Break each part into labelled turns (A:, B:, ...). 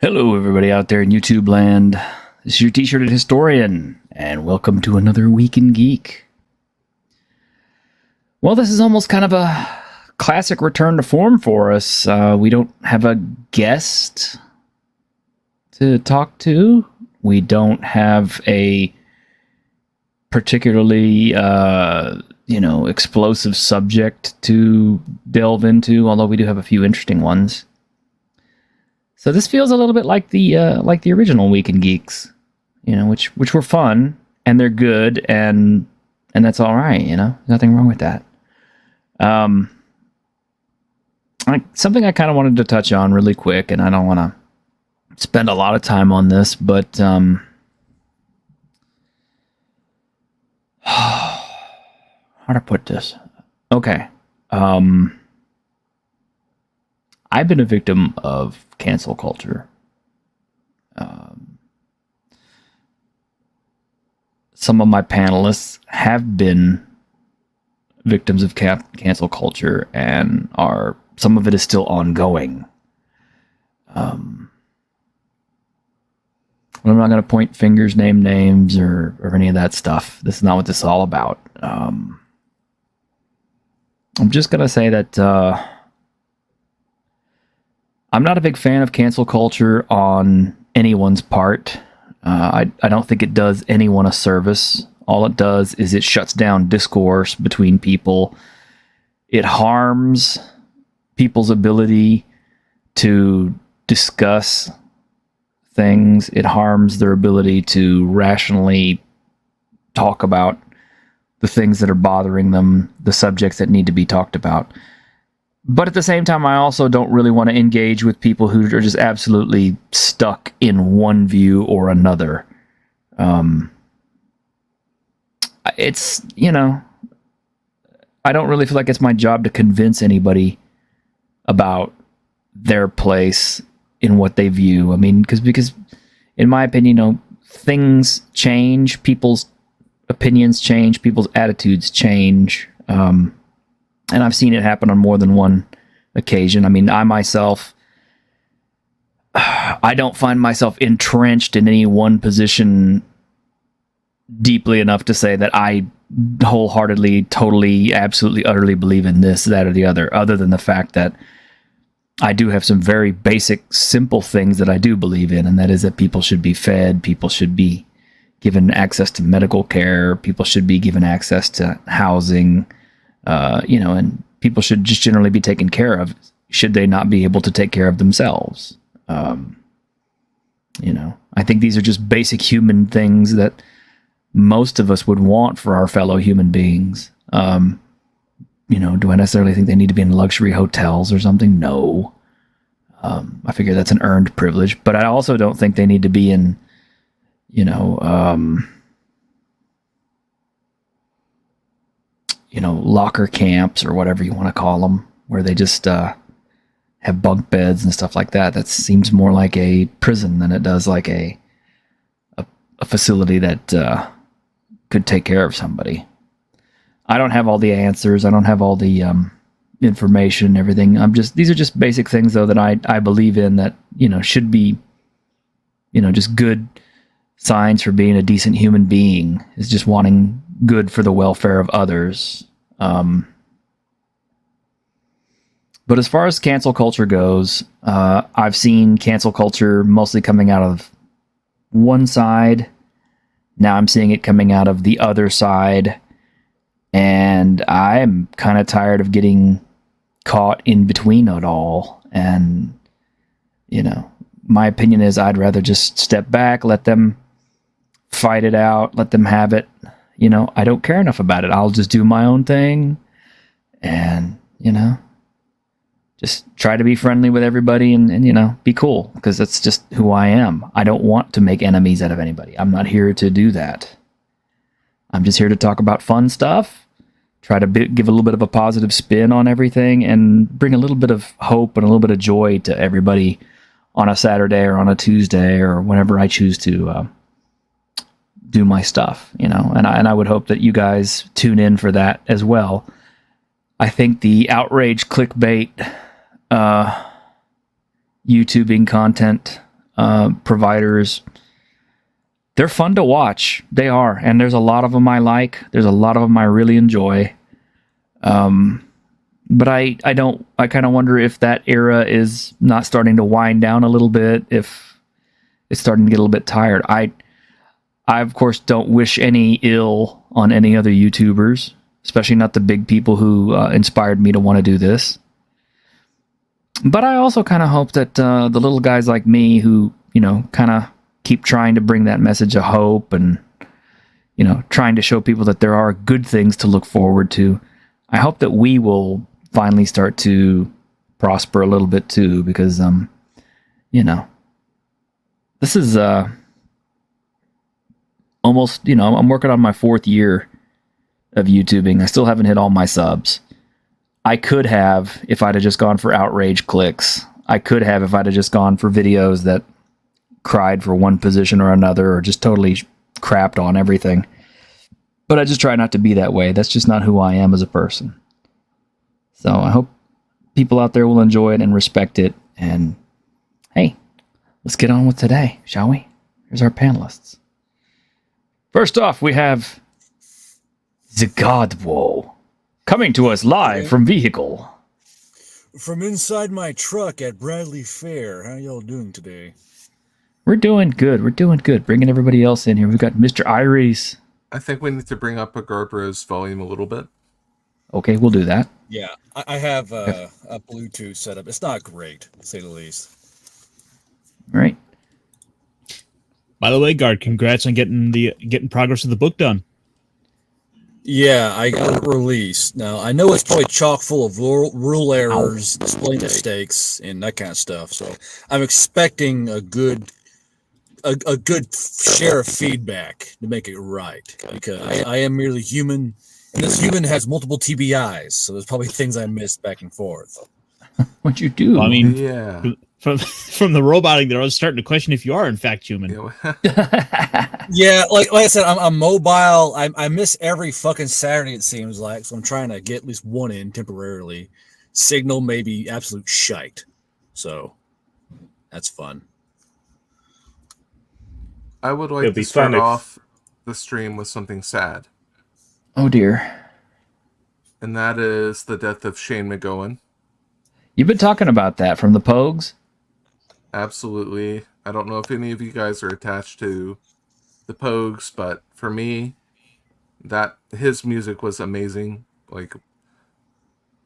A: Hello, everybody out there in YouTube land. This is your T-shirted historian, and welcome to another week in Geek. Well, this is almost kind of a classic return to form for us. We don't have a guest to talk to. We don't have a particularly, explosive subject to delve into, although we do have a few interesting ones. So this feels a little bit like the original Week in Geeks, which were fun and they're good and that's all right, nothing wrong with that. Something I kind of wanted to touch on really quick, and I don't want to spend a lot of time on this, but how to put this? Okay. I've been a victim of cancel culture. Some of my panelists have been victims of cancel culture, and some of it is still ongoing. I'm not going to point fingers, name names, or any of that stuff. This is not what this is all about. I'm just going to say that I'm not a big fan of cancel culture on anyone's part. I don't think it does anyone a service. All it does is it shuts down discourse between people. It harms people's ability to discuss things. It harms their ability to rationally talk about the things that are bothering them, the subjects that need to be talked about. But at the same time, I also don't really want to engage with people who are just absolutely stuck in one view or another. It's, I don't really feel like it's my job to convince anybody about their place in what they view. I mean, because in my opinion, things change, people's opinions change, people's attitudes change. And I've seen it happen on more than one occasion. I mean, I myself, I don't find myself entrenched in any one position deeply enough to say that I wholeheartedly, totally, absolutely, utterly believe in this, that, or the other than the fact that I do have some very basic, simple things that I do believe in, and that is that people should be fed, people should be given access to medical care, people should be given access to housing, and people should just generally be taken care of, should they not be able to take care of themselves. I think these are just basic human things that most of us would want for our fellow human beings. Do I necessarily think they need to be in luxury hotels or something? No. I figure that's an earned privilege, but I also don't think they need to be in, locker camps or whatever you want to call them, where they just have bunk beds and stuff like that. That seems more like a prison than it does like a facility that could take care of somebody. I don't have all the answers. I don't have all the information and everything. These are just basic things, though, that I believe in that, should be, just good signs for being a decent human being, is just wanting good for the welfare of others. But as far as cancel culture goes, I've seen cancel culture mostly coming out of one side. Now I'm seeing it coming out of the other side. And I'm kind of tired of getting caught in between it all. And, my opinion is I'd rather just step back, let them fight it out, let them have it. I don't care enough about it. I'll just do my own thing and, just try to be friendly with everybody and be cool, because that's just who I am. I don't want to make enemies out of anybody. I'm not here to do that. I'm just here to talk about fun stuff, try to give a little bit of a positive spin on everything, and bring a little bit of hope and a little bit of joy to everybody on a Saturday or on a Tuesday or whenever I choose to do my stuff, and I would hope that you guys tune in for that as well. I think the outrage clickbait YouTubing content providers, they're fun to watch. They are, and there's a lot of them I like. There's a lot of them I really enjoy. But I kind of wonder if that era is not starting to wind down a little bit, if it's starting to get a little bit tired. I of course don't wish any ill on any other YouTubers, especially not the big people who inspired me to want to do this. But I also kind of hope that the little guys like me who, kind of keep trying to bring that message of hope and, trying to show people that there are good things to look forward to, I hope that we will finally start to prosper a little bit too, because, this is almost, I'm working on my 4th year of YouTubing. I still haven't hit all my subs. I could have if I'd have just gone for outrage clicks. I could have if I'd have just gone for videos that cried for one position or another, or just totally crapped on everything. But I just try not to be that way. That's just not who I am as a person. So I hope people out there will enjoy it and respect it. And hey, let's get on with today, shall we? Here's our panelists. First off, we have the Godwall, coming to us live from vehicle.
B: From inside my truck at Bradley Fair. How y'all doing today?
A: We're doing good. We're doing good. Bringing everybody else in here. We've got Mr. Iris.
C: I think we need to bring up Agarbra's volume a little bit.
A: Okay, we'll do that.
B: Yeah, I have a Bluetooth setup. It's not great, to say the least.
A: All right.
D: By the way, Guard, congrats on getting progress of the book done.
B: Yeah, I got it released. Now, I know it's probably chock full of rule errors, display mistakes, and that kind of stuff. So I'm expecting a good share of feedback to make it right, because I am merely human, and this human has multiple TBIs, so there's probably things I missed back and forth.
A: What'd you do?
D: Well, I mean,
C: yeah.
D: From the roboting there, I was starting to question if you are in fact human.
B: Yeah, like I said, I'm mobile. I miss every fucking Saturday, it seems like, so I'm trying to get at least one in temporarily. Signal may be absolute shite, so that's fun.
C: I would like to start off the stream with something sad.
A: Oh dear.
C: And that is the death of Shane McGowan.
A: You've been talking about that from the Pogues?
C: Absolutely. I don't know if any of you guys are attached to the Pogues, but for me, his music was amazing. Like,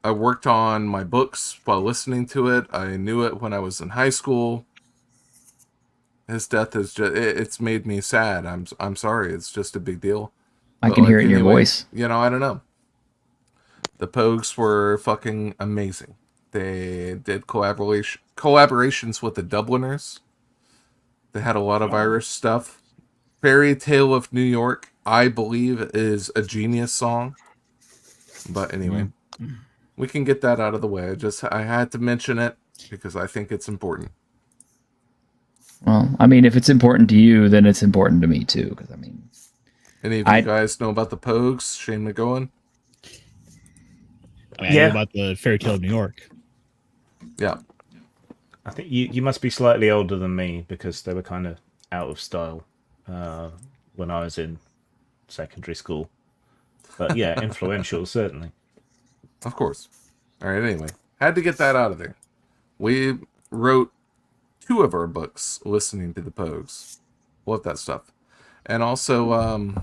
C: I worked on my books while listening to it. I knew it when I was in high school. His death is it's made me sad. I'm sorry. It's just a big deal.
A: I can hear it in your voice.
C: I don't know. The Pogues were fucking amazing. They did collaborations with the Dubliners. They had a lot of Irish stuff. Fairy Tale of New York, I believe, is a genius song. But anyway, we can get that out of the way. I had to mention it because I think it's important.
A: Well, I mean, if it's important to you, then it's important to me too. Because
C: any of you guys know about the Pogues, Shane McGowan?
D: I know about the Fairy Tale of New York.
C: Yeah.
E: I think you must be slightly older than me, because they were kind of out of style when I was in secondary school. But yeah, influential, certainly.
C: Of course. All right, anyway. Had to get that out of there. We wrote 2 of our books listening to the Pogues. Love that stuff. And also,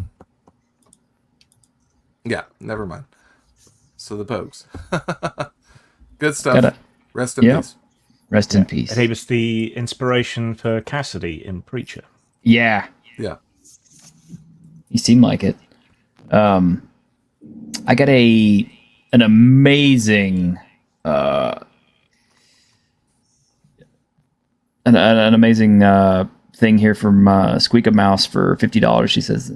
C: yeah, never mind. So the Pogues. Good stuff. Rest in peace.
A: Rest in peace.
E: And he was the inspiration for Cassidy in Preacher.
A: Yeah.
C: Yeah.
A: You seem like it. I got an amazing an amazing thing here from Squeak a Mouse for $50. She says,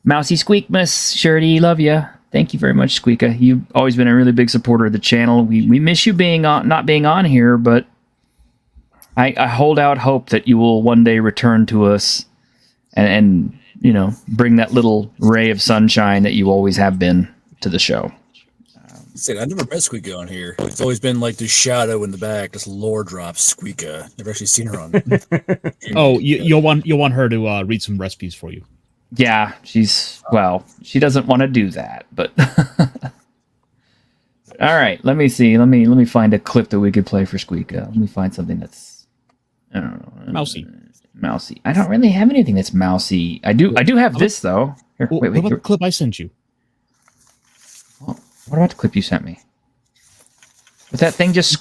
A: Mousy Squeakmas, Shirty, love ya. Thank you very much, Squeaka. You've always been a really big supporter of the channel. We miss you not being on here, but I hold out hope that you will one day return to us and bring that little ray of sunshine that you always have been to the show.
B: Said I never met Squeaka on here. It's always been like the shadow in the back, this lore drop Squeaka. Never actually seen her on.
D: Oh, you'll want her to read some recipes for you.
A: Yeah, she doesn't want to do that, but all right. Let me see. Let me find a clip that we could play for Squeaka. Let me find something that's I don't know,
D: Mousy.
A: Mousy. I don't really have anything that's mousy. I do have this though. Here,
D: Well,
A: wait.
D: what about the clip I sent you?
A: What about the clip you sent me? Was that thing just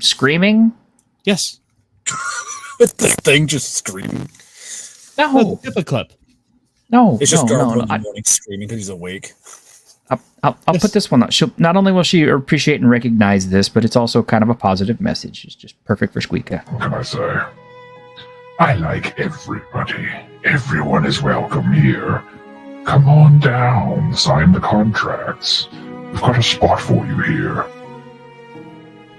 A: screaming?
D: Yes.
B: With the thing just screaming.
A: No,
D: The Pippa clip.
A: no,
B: It's just Garth
A: no.
B: in the morning screaming because he's awake.
A: I'll
D: Yes.
A: put this one up. Not only will she appreciate and recognize this, but it's also kind of a positive message. It's just perfect for Squeaka.
F: What can I say? I like everybody. Everyone is welcome here. Come on down, sign the contracts. We've got a spot for you here.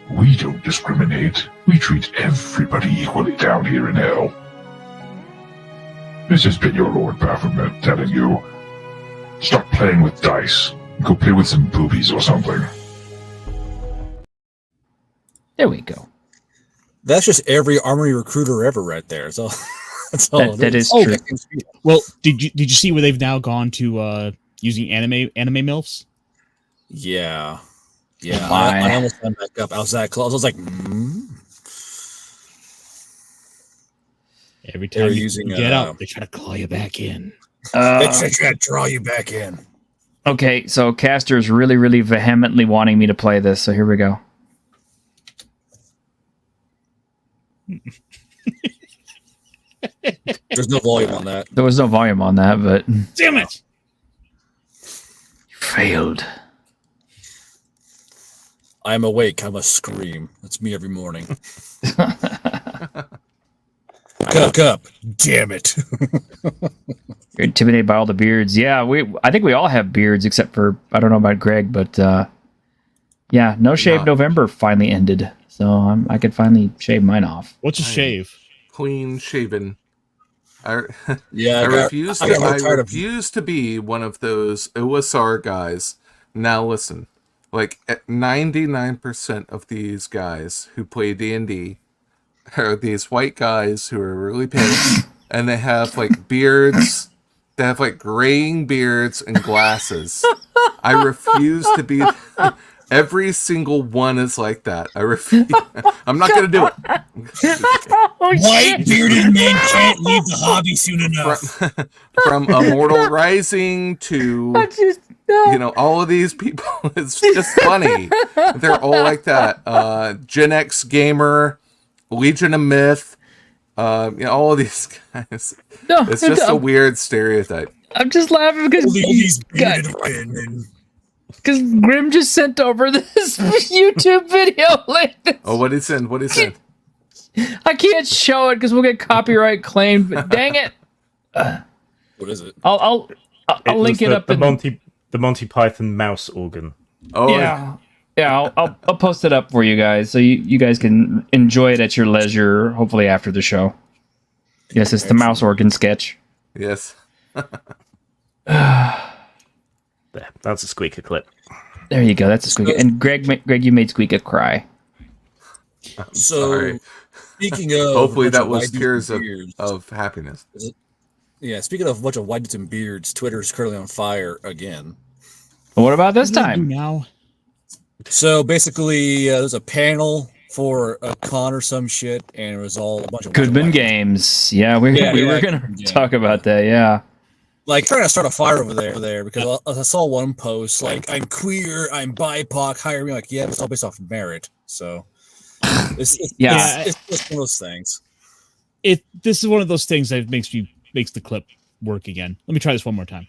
F: We don't discriminate. We treat everybody equally down here in hell. This has been your Lord Baphomet telling you, stop playing with dice. Go play with some boobies or something.
A: There we go.
B: That's just every armory recruiter ever right there. So that's all.
A: That is
D: Oh,
A: true.
D: Well, did you see where they've now gone to using anime milfs?
B: Yeah. Yeah.
A: Why?
B: I almost went back up. I was that close. I was like,
D: Every
B: They were
D: time you
B: using,
D: get out, they try to claw you back in.
B: They try to draw you back in.
A: Okay, so Caster's really, really vehemently wanting me to play this, so here we go.
B: There's no volume on that.
A: There was no volume on that, but
D: Damn it!
A: you failed.
B: I'm awake. I must scream. That's me every morning. Cup. Damn it.
A: You're intimidated by all the beards. Yeah, I think we all have beards except for I don't know about Greg, but yeah, No Shave November finally ended, so I could finally shave mine off.
D: What's a shave?
C: Clean shaven. I
B: Yeah,
C: refuse
B: I
C: to be one of those OSR guys. Now listen, like 99% of these guys who play D&D are these white guys who are really pale, and they have like beards. They have like graying beards and glasses. I refuse to be. Every single one is like that. I refuse. I'm not going to do it.
B: White bearded men can't leave the hobby soon enough.
C: From Immortal Rising to all of these people. It's just funny. They're all like that. Gen X Gamer, Legion of Myth, all of these guys.
A: No,
C: it's just a weird stereotype.
A: I'm just laughing because
B: These bearded women.
A: Because Grim just sent over this YouTube video link.
C: Oh, what he sent?
A: I can't show it because we'll get copyright claimed. But dang it!
B: What is it?
A: I'll link it up.
E: The Monty Python mouse organ.
C: Oh
A: yeah. I'll post it up for you guys so you guys can enjoy it at your leisure. Hopefully after the show. Yes, it's the mouse organ sketch.
C: Yes.
E: There, that's a Squeaka clip.
A: There you go. That's a Squeaka. And Greg, you made Squeaka cry.
C: Sorry.
B: Speaking of,
C: hopefully that was tears of happiness.
B: Yeah, speaking of a bunch of white dudes and beards, Twitter is currently on fire again.
A: But what about this
D: What do I do
A: time?
D: now?
B: So basically, there's a panel for a con or some shit, and it was all a bunch of
A: Goodman
B: white-
A: Games. Yeah, we were going to talk about that. Yeah.
B: Like trying to start a fire over there because I saw one post like I'm queer, I'm BIPOC, hire me. Like, yeah, it's all based off of merit. So it's just one of those things.
D: This is one of those things that makes the clip work again. Let me try this one more time.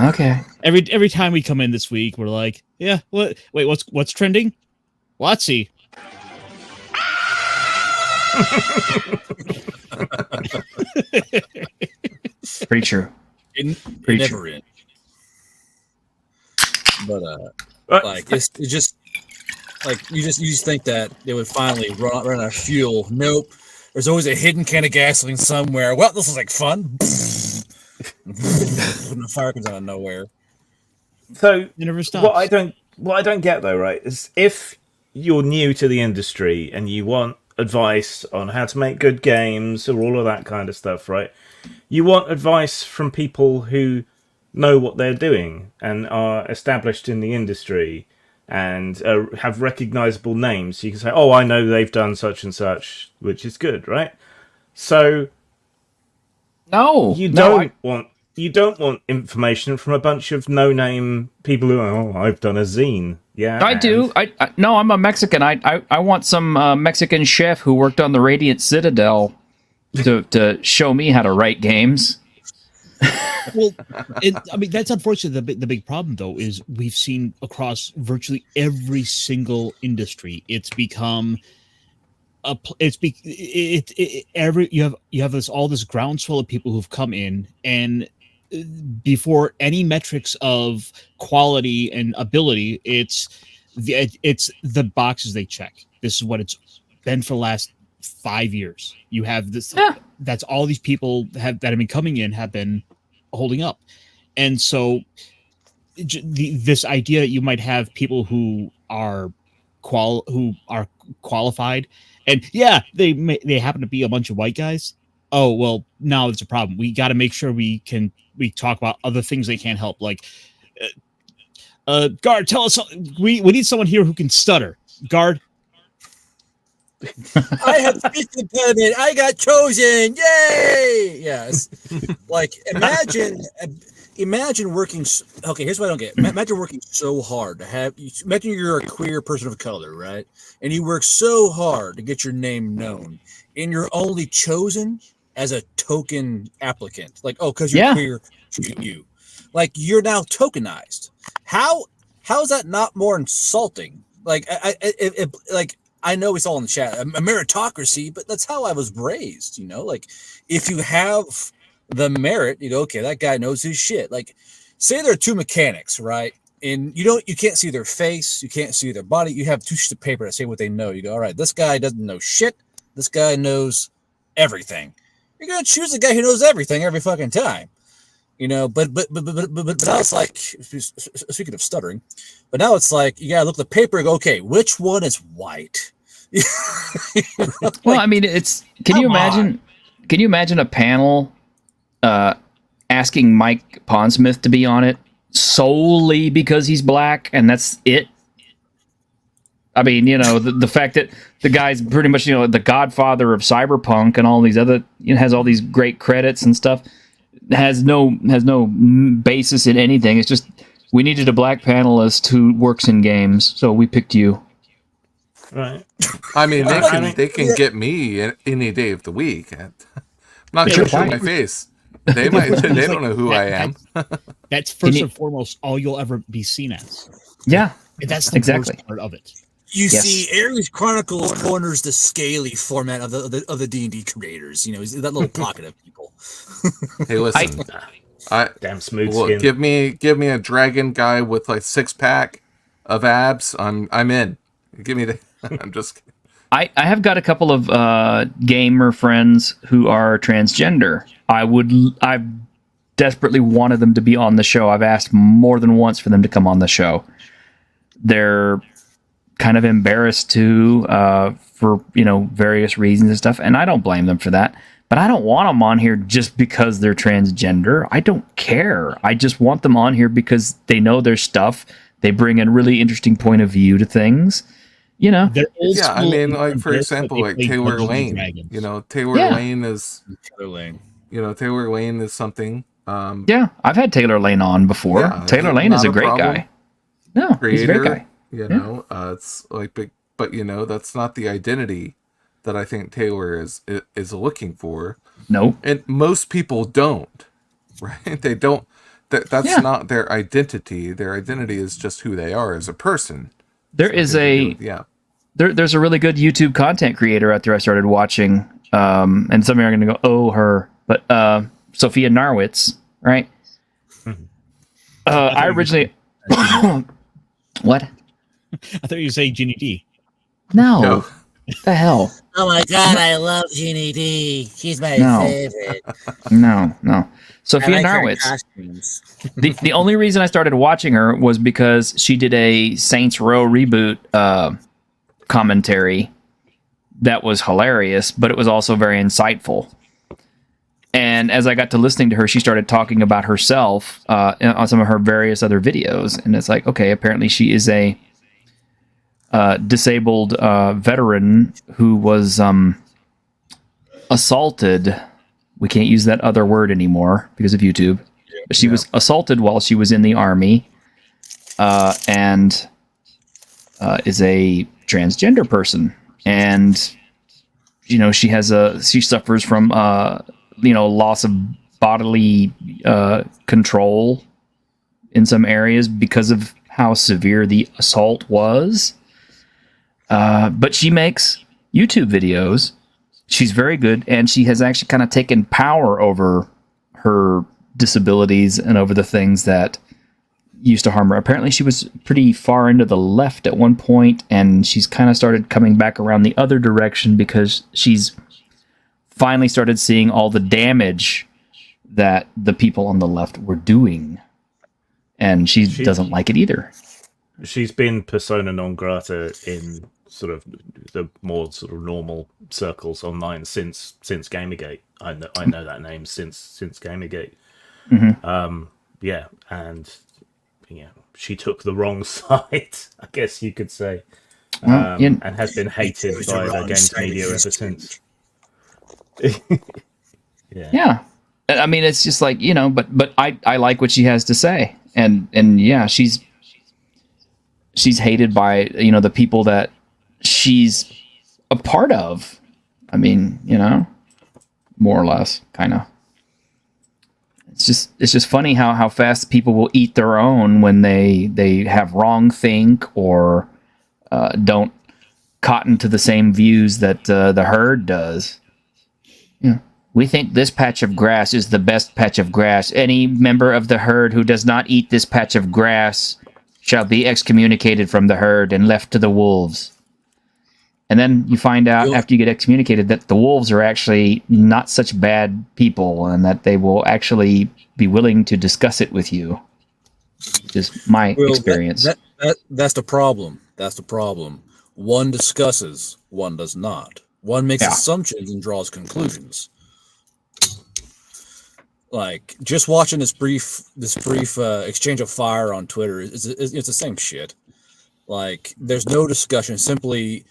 A: Okay.
D: Every time we come in this week, we're like, yeah, what's trending? Watsy.
A: Pretty true.
B: It
A: Pretty
B: never
A: true.
B: ends. But like it's just like you just think that they would finally run out of fuel. Nope. There's always a hidden can of gasoline somewhere. Well, this is like fun. And the fire comes out of nowhere.
E: So
D: It never stops.
E: what I don't what I don't get though, right, is if you're new to the industry and you want advice on how to make good games or all of that kind of stuff, right? You want advice from people who know what they're doing and are established in the industry and have recognizable names. So you can say, "Oh, I know they've done such and such," which is good, right? So
A: No,
E: you don't want information from a bunch of no-name people who, "Oh, I've done a zine." Yeah,
A: I do. No, I'm a Mexican. I want some Mexican chef who worked on the Radiant Citadel to show me how to write games.
D: Well, I mean, that's unfortunately the big problem, though, is we've seen across virtually every single industry, it's become you have this groundswell of people who've come in, and before any metrics of quality and ability, it's the boxes they check. This is what it's been for the last 5 years. You have this.
A: Yeah.
D: That's all these people that have been coming in have been holding up, and so this idea that you might have people who are qualified, and yeah, they happen to be a bunch of white guys. Oh well, now it's a problem. We got to make sure we talk about other things they can't help, like Guard, tell us. We need someone here who can stutter. Guard.
B: I have speech impediment. I got chosen. Yay! Yes. Like imagine working. Okay, here's what I don't get. Imagine working so hard to have. Imagine you're a queer person of color, right? And you work so hard to get your name known, and you're only chosen as a token applicant. Like, oh, because you're queer, you. Like, you're now tokenized. How is that not more insulting? Like, I know it's all in the chat, a meritocracy, but that's how I was raised, you know? Like, if you have the merit, you go, okay, that guy knows his shit. Like, say there are two mechanics, right? And you can't see their face, you can't see their body. You have two sheets of paper that say what they know. You go, all right, this guy doesn't know shit. This guy knows everything. You're gonna choose the guy who knows everything every fucking time. You know, but now it's like, speaking of stuttering, but now it's like you gotta look at the paper and go, okay, which one is white?
A: Well, I mean, can you imagine a panel asking Mike Pondsmith to be on it solely because he's black and that's it? I mean, you know, the fact that the guy's pretty much, you know, the godfather of cyberpunk and all these other, you know, has all these great credits and stuff, has no basis in anything. It's just, we needed a black panelist who works in games, so we picked you.
E: Right.
C: I mean, they can get me any day of the week. I'm not going to show my face. They don't know who I am.
D: That's first and foremost all you'll ever be seen as.
A: Yeah,
D: that's the worst part of it.
B: You see, Ares Chronicles corners the scaly format of the D&D creators. You know, that little pocket of people.
C: Hey, listen,
E: damn smooth skin.
C: Give me a dragon guy with like 6-pack of abs. I'm in. Give me the. I'm just kidding.
A: I have got a couple of gamer friends who are transgender. I desperately wanted them to be on the show. I've asked more than once for them to come on the show. They're kind of embarrassed to for, you know, various reasons and stuff, and I don't blame them for that. But I don't want them on here just because they're transgender. I don't care. I just want them on here because they know their stuff. They bring a really interesting point of view to things. You know,
C: yeah. I mean, like, for example, like Taylor Lane. You know, Taylor Lane is something.
A: Yeah, I've had Taylor Lane on before. Yeah, Taylor Lane is a great guy. No, he's a great guy.
C: You know, it's like, but you know, that's not the identity that I think Taylor is looking for.
A: No,
C: and most people don't. Right? They don't. That's not their identity. Their identity is just who they are as a person.
A: There's a really good YouTube content creator out there I started watching, and some of you are going to go, oh, her, but Sophia Narwitz, right? I originally what?
D: I thought you were saying Ginny D.
A: No. What the hell?
B: Oh my god, I love Jeannie D. She's my
A: No.
B: favorite.
A: No. Sophia
B: I like her
A: Narwitz.
B: costumes.
A: The only reason I started watching her was because she did a Saints Row reboot commentary that was hilarious, but it was also very insightful. And as I got to listening to her, she started talking about herself on some of her various other videos. And it's like, okay, apparently she is a disabled veteran who was assaulted. We can't use that other word anymore because of YouTube. But she was assaulted while she was in the army and is a transgender person. And, you know, she suffers from, loss of bodily control in some areas because of how severe the assault was. But she makes YouTube videos. She's very good, and she has actually kind of taken power over her disabilities and over the things that used to harm her. Apparently, she was pretty far into the left at one point, and she's kind of started coming back around the other direction because she's finally started seeing all the damage that the people on the left were doing, and she doesn't like it either.
E: She's been persona non grata in sort of the more sort of normal circles online since Gamergate. I know that name since Gamergate.
A: Mm-hmm.
E: And she took the wrong side, I guess you could say,
A: and
E: has been hated by the games media ever since.
A: Yeah. I mean, it's just like, but I like what she has to say, and yeah, she's hated by the people that she's a part of. I mean, more or less, kind of. It's just funny how fast people will eat their own when they have wrong think or don't cotton to the same views that the herd does. Yeah. We think this patch of grass is the best patch of grass. Any member of the herd who does not eat this patch of grass shall be excommunicated from the herd and left to the wolves. And then you find out after you get excommunicated that the wolves are actually not such bad people and that they will actually be willing to discuss it with you. Just my experience.
B: That's the problem. That's the problem. One discusses, one does not. One makes assumptions and draws conclusions. Like just watching this brief exchange of fire on Twitter it's the same shit. Like there's no discussion. Simply,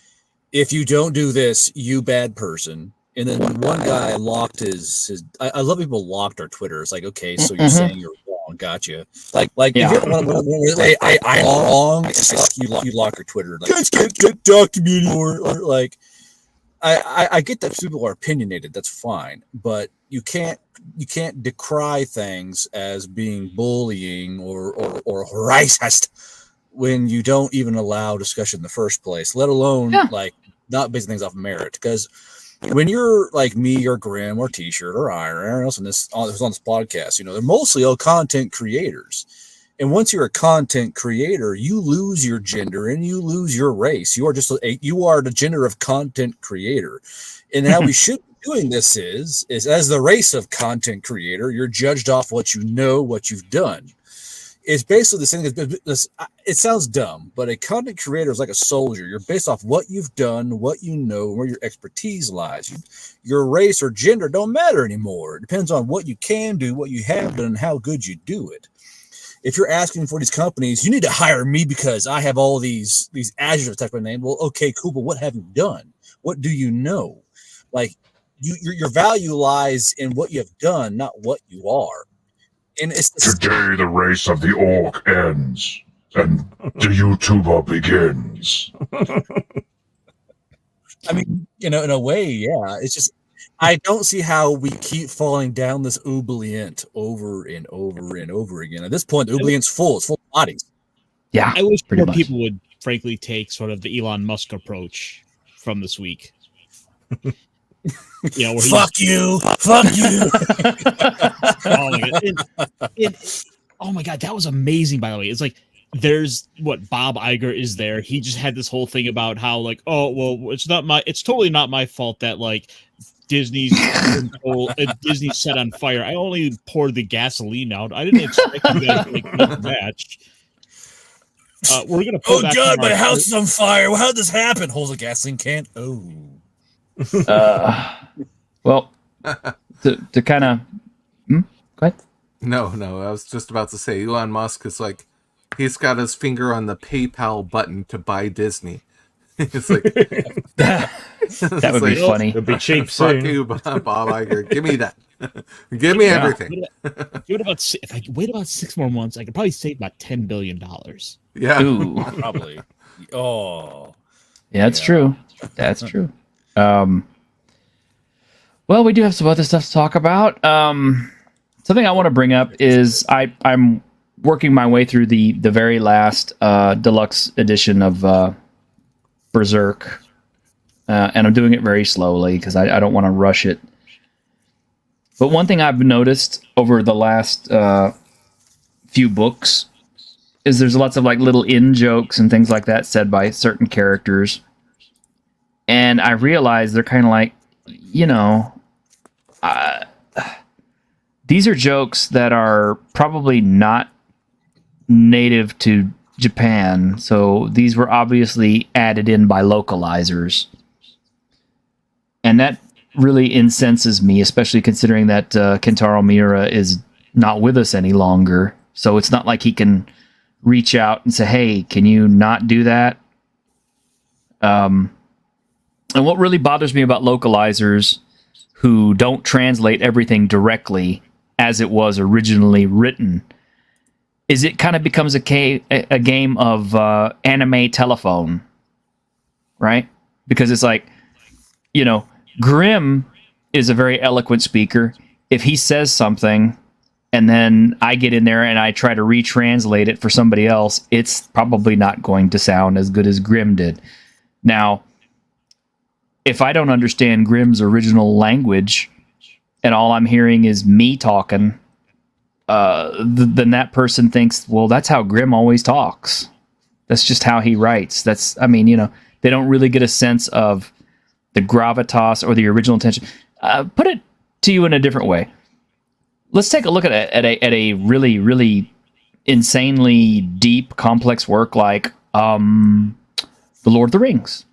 B: if you don't do this, you bad person. And then one guy locked his I love people locked our Twitter. It's like, okay, so you're saying you're wrong. Gotcha. Like if you're I'm wrong, it's like you lock your Twitter. Like, guys can't talk to me anymore. Or like I get that people are opinionated. That's fine, but you can't decry things as being bullying or racist when you don't even allow discussion in the first place. Let alone like not basing things off of merit. Because when you're like me or Grim or T-shirt or Iron, everyone else who's on this podcast, they're mostly all content creators. And once you're a content creator, you lose your gender and you lose your race. You are just you are the gender of content creator. And how we should be doing this is as the race of content creator, you're judged off what you know, what you've done. It's basically the same. It sounds dumb, but a content creator is like a soldier. You're based off what you've done, what you know, where your expertise lies. Your race or gender don't matter anymore. It depends on what you can do, what you have done, and how good you do it. If you're asking for these companies, you need to hire me because I have all these adjectives attached to my name. Well, okay, cool, but what have you done? What do you know? Like your value lies in what you have done, not what you are. And it's
F: today the race of the orc ends and the YouTuber begins.
B: I mean, in a way, yeah. It's just I don't see how we keep falling down this oubliette over and over and over again. At this point, the oubliette's full. It's full of bodies.
A: Yeah,
D: I wish more
A: much.
D: people would, frankly, take sort of the Elon Musk approach from this week. Where
B: fuck you.
D: Oh my god, that was amazing. By the way, it's like there's what Bob Iger is there. He just had this whole thing about how like, oh well, it's totally not my fault that like Disney's set on fire. I only poured the gasoline out. I didn't expect you guys to make a match. We're gonna.
B: Oh God, my house is on fire! Well, how did this happen? Holds a gasoline can. Oh.
A: Well, to kind of. Go ahead.
C: No, I was just about to say Elon Musk is like, he's got his finger on the PayPal button to buy Disney. It's like
A: That would be funny.
E: It'll be cheap
C: fuck
E: soon.
C: you, Bob Iger. Give me that. Give me everything.
D: If I wait about 6 more months, I could probably save about $10 billion.
C: Yeah.
A: Ooh.
B: Probably. Oh.
A: Yeah, that's true. That's true. Well, we do have some other stuff to talk about. Something I want to bring up is I'm working my way through the very last deluxe edition of Berserk, and I'm doing it very slowly because I don't want to rush it. But one thing I've noticed over the last few books is there's lots of like little in jokes and things like that said by certain characters, and I realize they're kind of like, these are jokes that are probably not native to Japan, so these were obviously added in by localizers. And that really incenses me, especially considering that Kentaro Miura is not with us any longer. So it's not like he can reach out and say, hey, can you not do that? And what really bothers me about localizers who don't translate everything directly as it was originally written is it kind of becomes a game of anime telephone, right? Because it's like, Grimm is a very eloquent speaker. If he says something and then I get in there and I try to retranslate it for somebody else, it's probably not going to sound as good as Grimm did. Now, if I don't understand Grimm's original language and all I'm hearing is me talking, then that person thinks, well, that's how Grimm always talks. That's just how he writes. They don't really get a sense of the gravitas or the original intention. Put it to you in a different way. Let's take a look at a really, really insanely deep, complex work like The Lord of the Rings.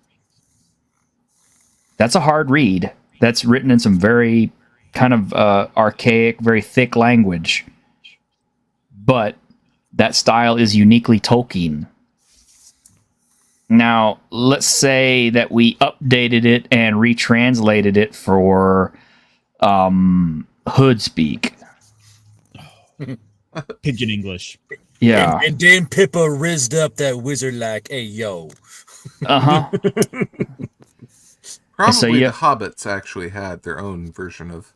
A: That's a hard read. That's written in some very kind of archaic, very thick language. But that style is uniquely Tolkien. Now, let's say that we updated it and retranslated it for hood speak.
D: Pigeon English.
A: Yeah.
B: And then Pippa rizzed up that wizard like, hey, yo.
A: Uh-huh.
C: Probably the Hobbits actually had their own version of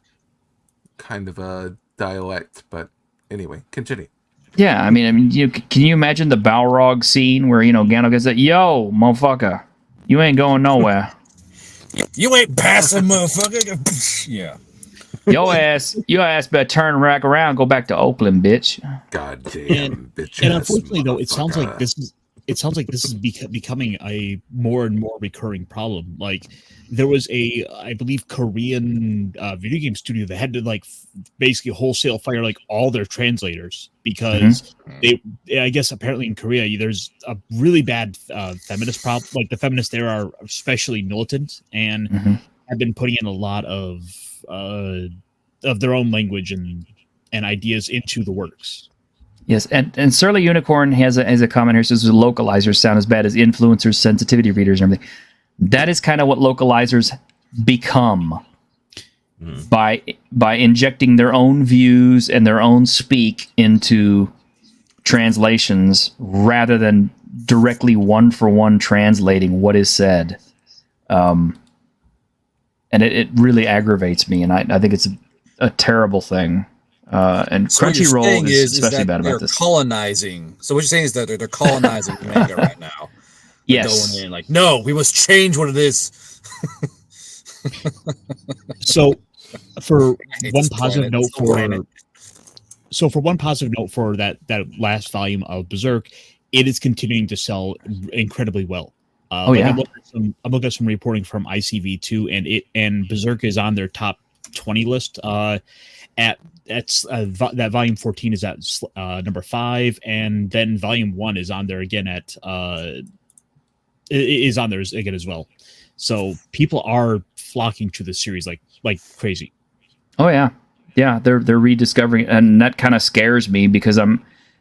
C: kind of a dialect, but anyway, continue.
A: Yeah, can you imagine the Balrog scene where, Gandalf gets that, yo, motherfucker, you ain't going nowhere.
B: You ain't passing, motherfucker. Yeah.
A: Your ass better turn back around, go back to Oakland, bitch.
C: Goddamn bitch.
D: And unfortunately, though, it sounds like this is becoming a more and more recurring problem. Like, there was I believe, Korean video game studio that had to basically wholesale fire all their translators because I guess apparently in Korea there's a really bad feminist problem. Like, the feminists there are especially militant and have been putting in a lot of their own language and ideas into the works.
A: Yes, and Surly Unicorn has a comment here. Says localizers sound as bad as influencers, sensitivity readers, and everything. That is kind of what localizers become by injecting their own views and their own speak into translations rather than directly one for one translating what is said. And it really aggravates me, and I think it's a terrible thing. And so Crunchyroll is especially bad about this.
B: Colonizing. So what you're saying is that they're colonizing manga right now.
A: Yes.
B: Going in no, we must change what it is.
D: So, for one positive note for that last volume of Berserk, it is continuing to sell incredibly well.
A: Oh, yeah.
D: I'm looking at some reporting from ICV2, and Berserk is on their top 20 list. That volume 14 is at number 5, and then volume 1 is on there again at is on there again as well. So people are flocking to the series like crazy.
A: Oh yeah, yeah. They're rediscovering, and that kind of scares me because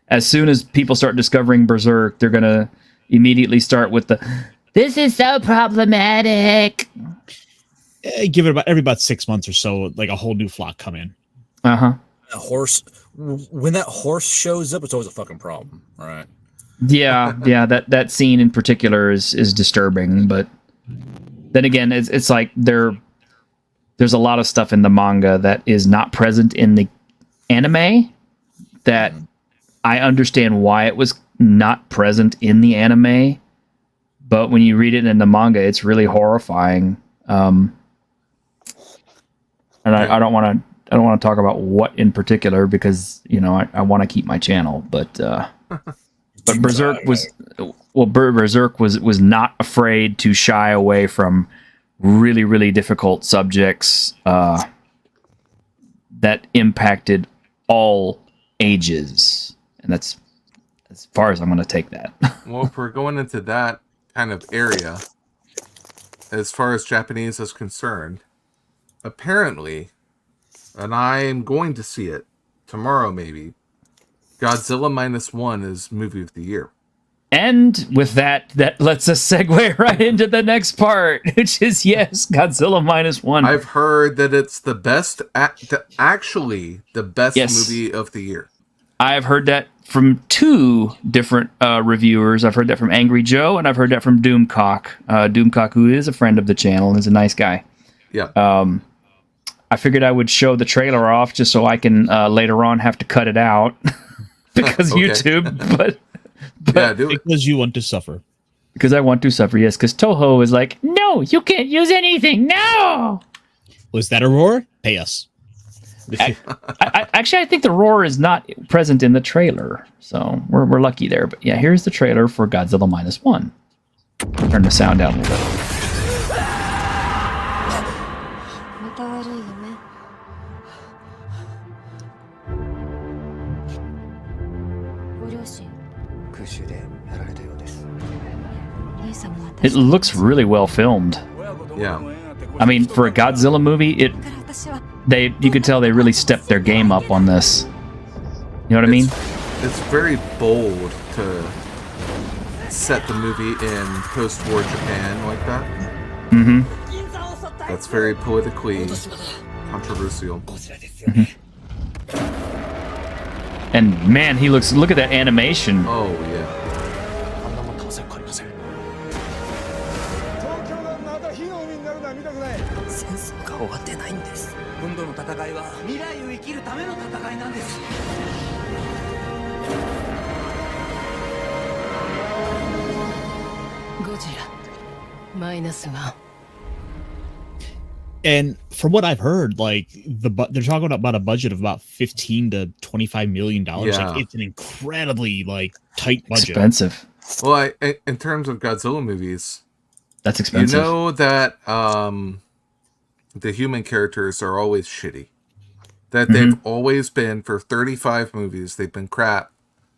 A: as soon as people start discovering Berserk, they're gonna immediately start with this is so problematic.
D: Give it every about 6 months or so, like a whole new flock come in.
B: When that horse shows up, it's always a fucking problem, right?
A: Yeah. That scene in particular is disturbing, but then again, it's like there's a lot of stuff in the manga that is not present in the anime that I understand why it was not present in the anime, but when you read it in the manga, it's really horrifying. And I don't want to talk about what in particular because I want to keep my channel, but Berserk was not afraid to shy away from really, really difficult subjects that impacted all ages, and that's as far as I'm going to take that.
C: Well, if we're going into that kind of area, as far as Japanese is concerned, apparently, and I'm going to see it tomorrow maybe, Godzilla -1 is movie of the year.
A: And with that lets us segue right into the next part, which is, yes, Godzilla -1.
C: I've heard that it's the best, actually the best
A: Yes.
C: movie of the year.
A: I've heard that from 2 different reviewers. I've heard that from Angry Joe, and I've heard that from Doomcock. Doomcock, who is a friend of the channel and is a nice guy.
C: Yeah.
A: I figured I would show the trailer off just so I can later on have to cut it out because
C: Okay.
A: YouTube, but
C: Yeah, do it.
D: Because you want to suffer.
A: because I want to suffer, yes. Because Toho is like, no, you can't use anything. No.
D: Was that a roar? Pay us.
A: Actually, I think the roar is not present in the trailer, so we're lucky there. But yeah, here's the trailer for Godzilla -1. Turn the sound down a little bit.
G: また悪い夢。ご両親、
H: 空襲でやられたようです。
G: 兄さんも私
A: It looks really well filmed.
C: Yeah.
A: I mean, for a Godzilla movie,
G: だから私は
A: you could tell they really stepped their game up on this. You know what I mean?
C: It's very bold to set the movie in post-war Japan like that.
A: Mm-hmm.
C: That's very politically controversial.
A: And man, look at that animation.
C: Oh, yeah.
H: あんなもん倒せっかありません。
I: 東京がまた火の海になるのは見たくない。
H: 戦争が終わってないんです。
I: 今度の戦いは未来を生きるための戦いなんです。
G: ゴジラ-1。
D: And from what I've heard, like they're talking about a budget of about $15 to $25 million.
C: Yeah.
D: Like it's an incredibly tight budget.
A: Expensive.
C: Well, in terms of Godzilla movies,
A: That's expensive.
C: you know that the human characters are always shitty. That they've always been, for 35 movies, they've been crap.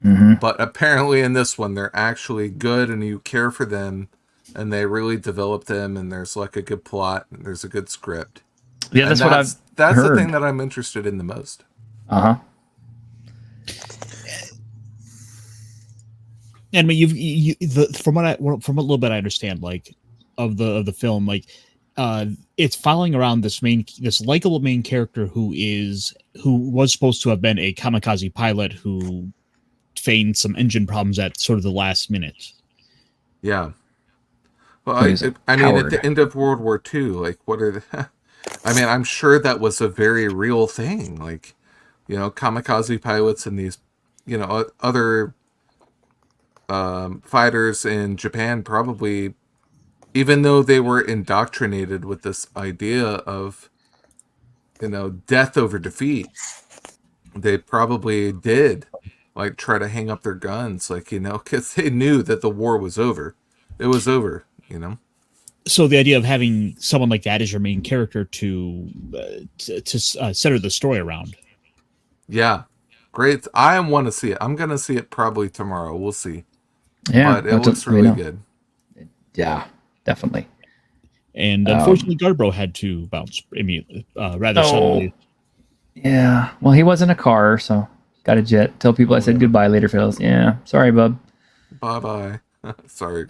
C: But apparently in this one, they're actually good and you care for them. And they really develop them, and there's like a good plot, and there's a good script.
A: Yeah, that's what I've
C: That's
A: heard.
C: the thing that I'm interested in the most.
A: Uh-huh.
D: And I mean, from a little bit I understand, like of the film, like it's following around this likable main character who was supposed to have been a kamikaze pilot who feigned some engine problems at sort of the last minute.
C: Yeah. Well, I mean,
A: Howard.
C: at the end of World War II, like, what are the... I mean, I'm sure that was a very real thing. Like, kamikaze pilots and these, other fighters in Japan probably, even though they were indoctrinated with this idea of, death over defeat, they probably did like try to hang up their guns, like, you know, because they knew that the war was over. It was over, you know.
D: So the idea of having someone like that as your main character to center the story around.
C: Yeah, great. I want to see it. I'm gonna see it probably tomorrow. We'll see.
A: Yeah,
C: But it looks really good.
A: Yeah, definitely.
D: And unfortunately, Garbro had to bounce immediately, rather suddenly.
A: Yeah. Well, he was in a car, so got a jet. Tell people I said goodbye later, fellas. Yeah. Sorry, bub.
C: Bye bye. Sorry.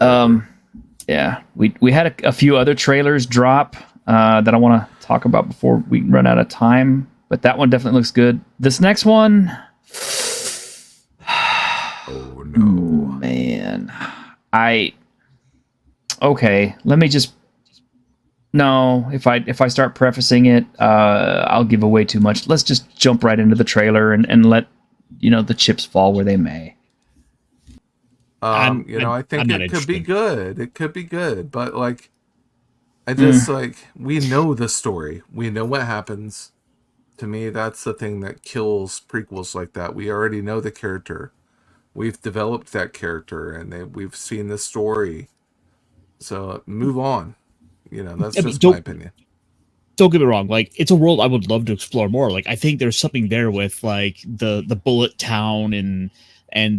A: Yeah. We had a few other trailers drop that I want to talk about before we run out of time. But that one definitely looks good. This next one.
C: Oh no,
A: man. Okay. Let me just. No, if I start prefacing it, I'll give away too much. Let's just jump right into the trailer and let the chips fall where they may.
C: I think it could be good. It could be good, but like, I just like, we know the story. We know what happens. To me, that's the thing that kills prequels like that. We already know the character. We've developed that character, and we've seen the story. So move on. That's just my opinion.
D: Don't get me wrong. Like, it's a world I would love to explore more. Like, I think there's something there with like the bullet town and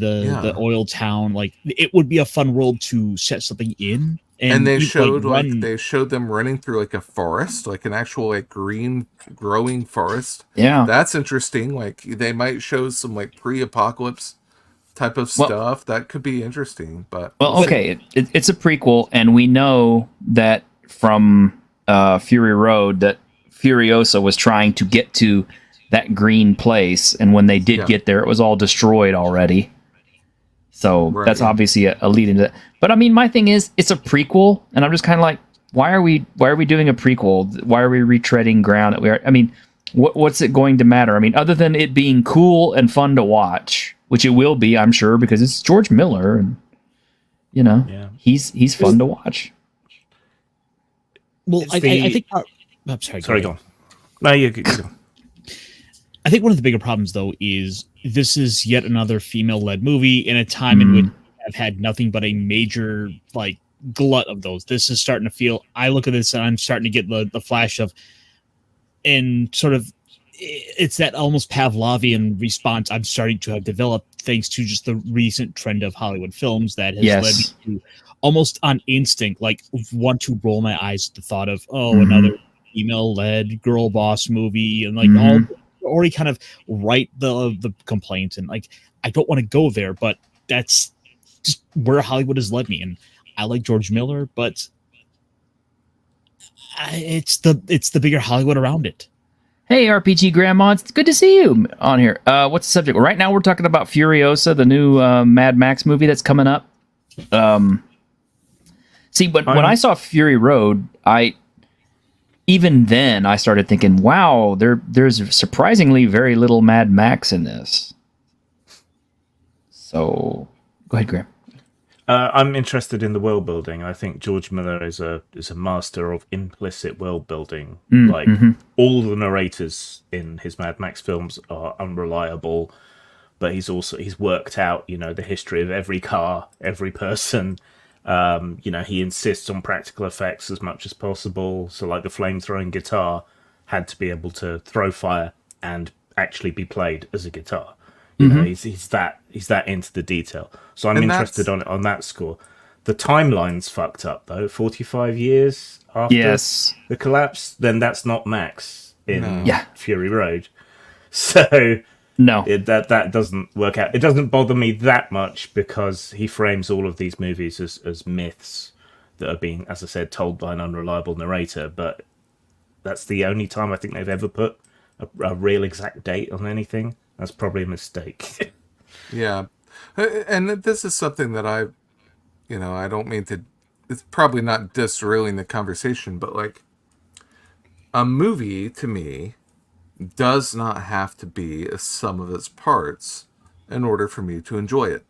D: the oil town. Like, it would be a fun world to set something in.
C: And they showed they showed them running through like a forest, like an actual like green growing forest.
A: Yeah,
C: that's interesting. Like, they might show some like pre-apocalypse type of stuff. That could be interesting. But
A: okay, it's a prequel, and we know that from Fury Road that Furiosa was trying to get to that green place, and when they did get there, it was all destroyed already. So that's obviously a lead into that. But I mean, my thing is, it's a prequel, and I'm just kind of like, why are we doing a prequel? Why are we retreading ground that we are? I mean, what's it going to matter? I mean, other than it being cool and fun to watch, which it will be, I'm sure, because it's George Miller, and he's fun to watch.
D: Well, I think. I'm sorry.
E: Sorry, go on. No, you go.
D: I think one of the bigger problems, though, is this is yet another female-led movie in a time in which I've had nothing but a major like glut of those. This is starting to feel. I look at this and I'm starting to get the flash of, and sort of, it's that almost Pavlovian response I'm starting to have developed thanks to just the recent trend of Hollywood films that has led me to almost on instinct, like, want to roll my eyes at the thought of another female-led girl boss movie, and like already kind of write the complaints, and like, I don't want to go there, but that's just where Hollywood has led me. And I like George Miller, but it's the bigger Hollywood around it.
A: Hey, RPG Grandma, it's good to see you on here. What's the subject? Right now we're talking about Furiosa, the new Mad Max movie that's coming up. See, but when I saw Fury Road, even then I started thinking, wow, there's surprisingly very little Mad Max in this. So, go ahead, Graham.
E: I'm interested in the world building. I think George Miller is a master of implicit world building. All the narrators in his Mad Max films are unreliable, but he's worked out, the history of every car, every person. He insists on practical effects as much as possible. So like the flame-throwing guitar had to be able to throw fire and actually be played as a guitar. He's that into the detail. So I'm interested on that score. The timeline's fucked up though. 45 years after the collapse, then that's not Max in Fury Road. So
A: no,
E: that doesn't work out. It doesn't bother me that much because he frames all of these movies as myths that are being, as I said, told by an unreliable narrator. But that's the only time I think they've ever put a real exact date on anything. That's probably a mistake.
C: Yeah. And this is something that I don't mean to, it's probably not disrailing the conversation, but like, a movie to me does not have to be a sum of its parts in order for me to enjoy it.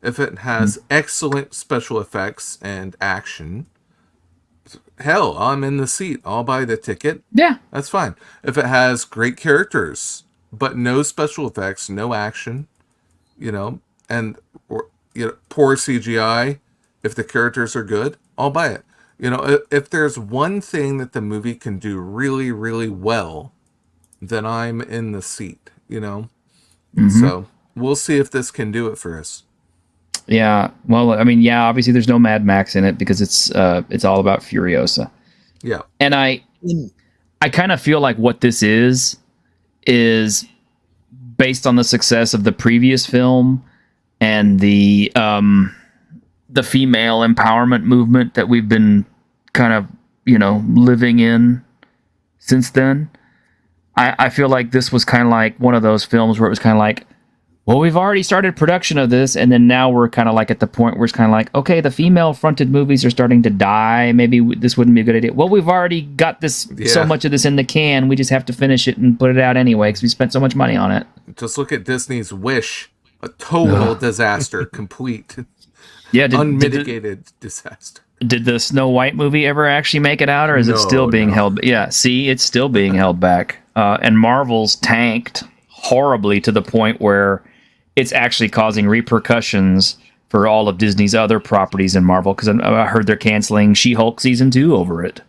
C: If it has excellent special effects and action, hell, I'm in the seat. I'll buy the ticket.
A: Yeah.
C: That's fine. If it has great characters, but no special effects, no action, you know, and poor CGI. If the characters are good, I'll buy it. You know, if there's one thing that the movie can do really, really well, then I'm in the seat, you know? So we'll see if this can do it for us.
A: Yeah. Well, I mean, yeah, obviously there's no Mad Max in it because it's all about Furiosa.
C: Yeah.
A: And I kind of feel like what this is based on the success of the previous film and the female empowerment movement that we've been kind of, living in since then. I feel like this was kind of like one of those films where it was kind of like, well, we've already started production of this, and then now we're kind of like at the point where it's kind of like, okay, the female-fronted movies are starting to die. Maybe this wouldn't be a good idea. Well, we've already got this so much of this in the can. We just have to finish it and put it out anyway because we spent so much money on it.
C: Just look at Disney's Wish. A total disaster. Complete.
A: Yeah,
C: unmitigated disaster.
A: Did the Snow White movie ever actually make it out, or is it still being held? Yeah, see, it's still being held back. And Marvel's tanked horribly to the point where it's actually causing repercussions for all of Disney's other properties in Marvel, because I heard they're canceling She-Hulk season 2 over it.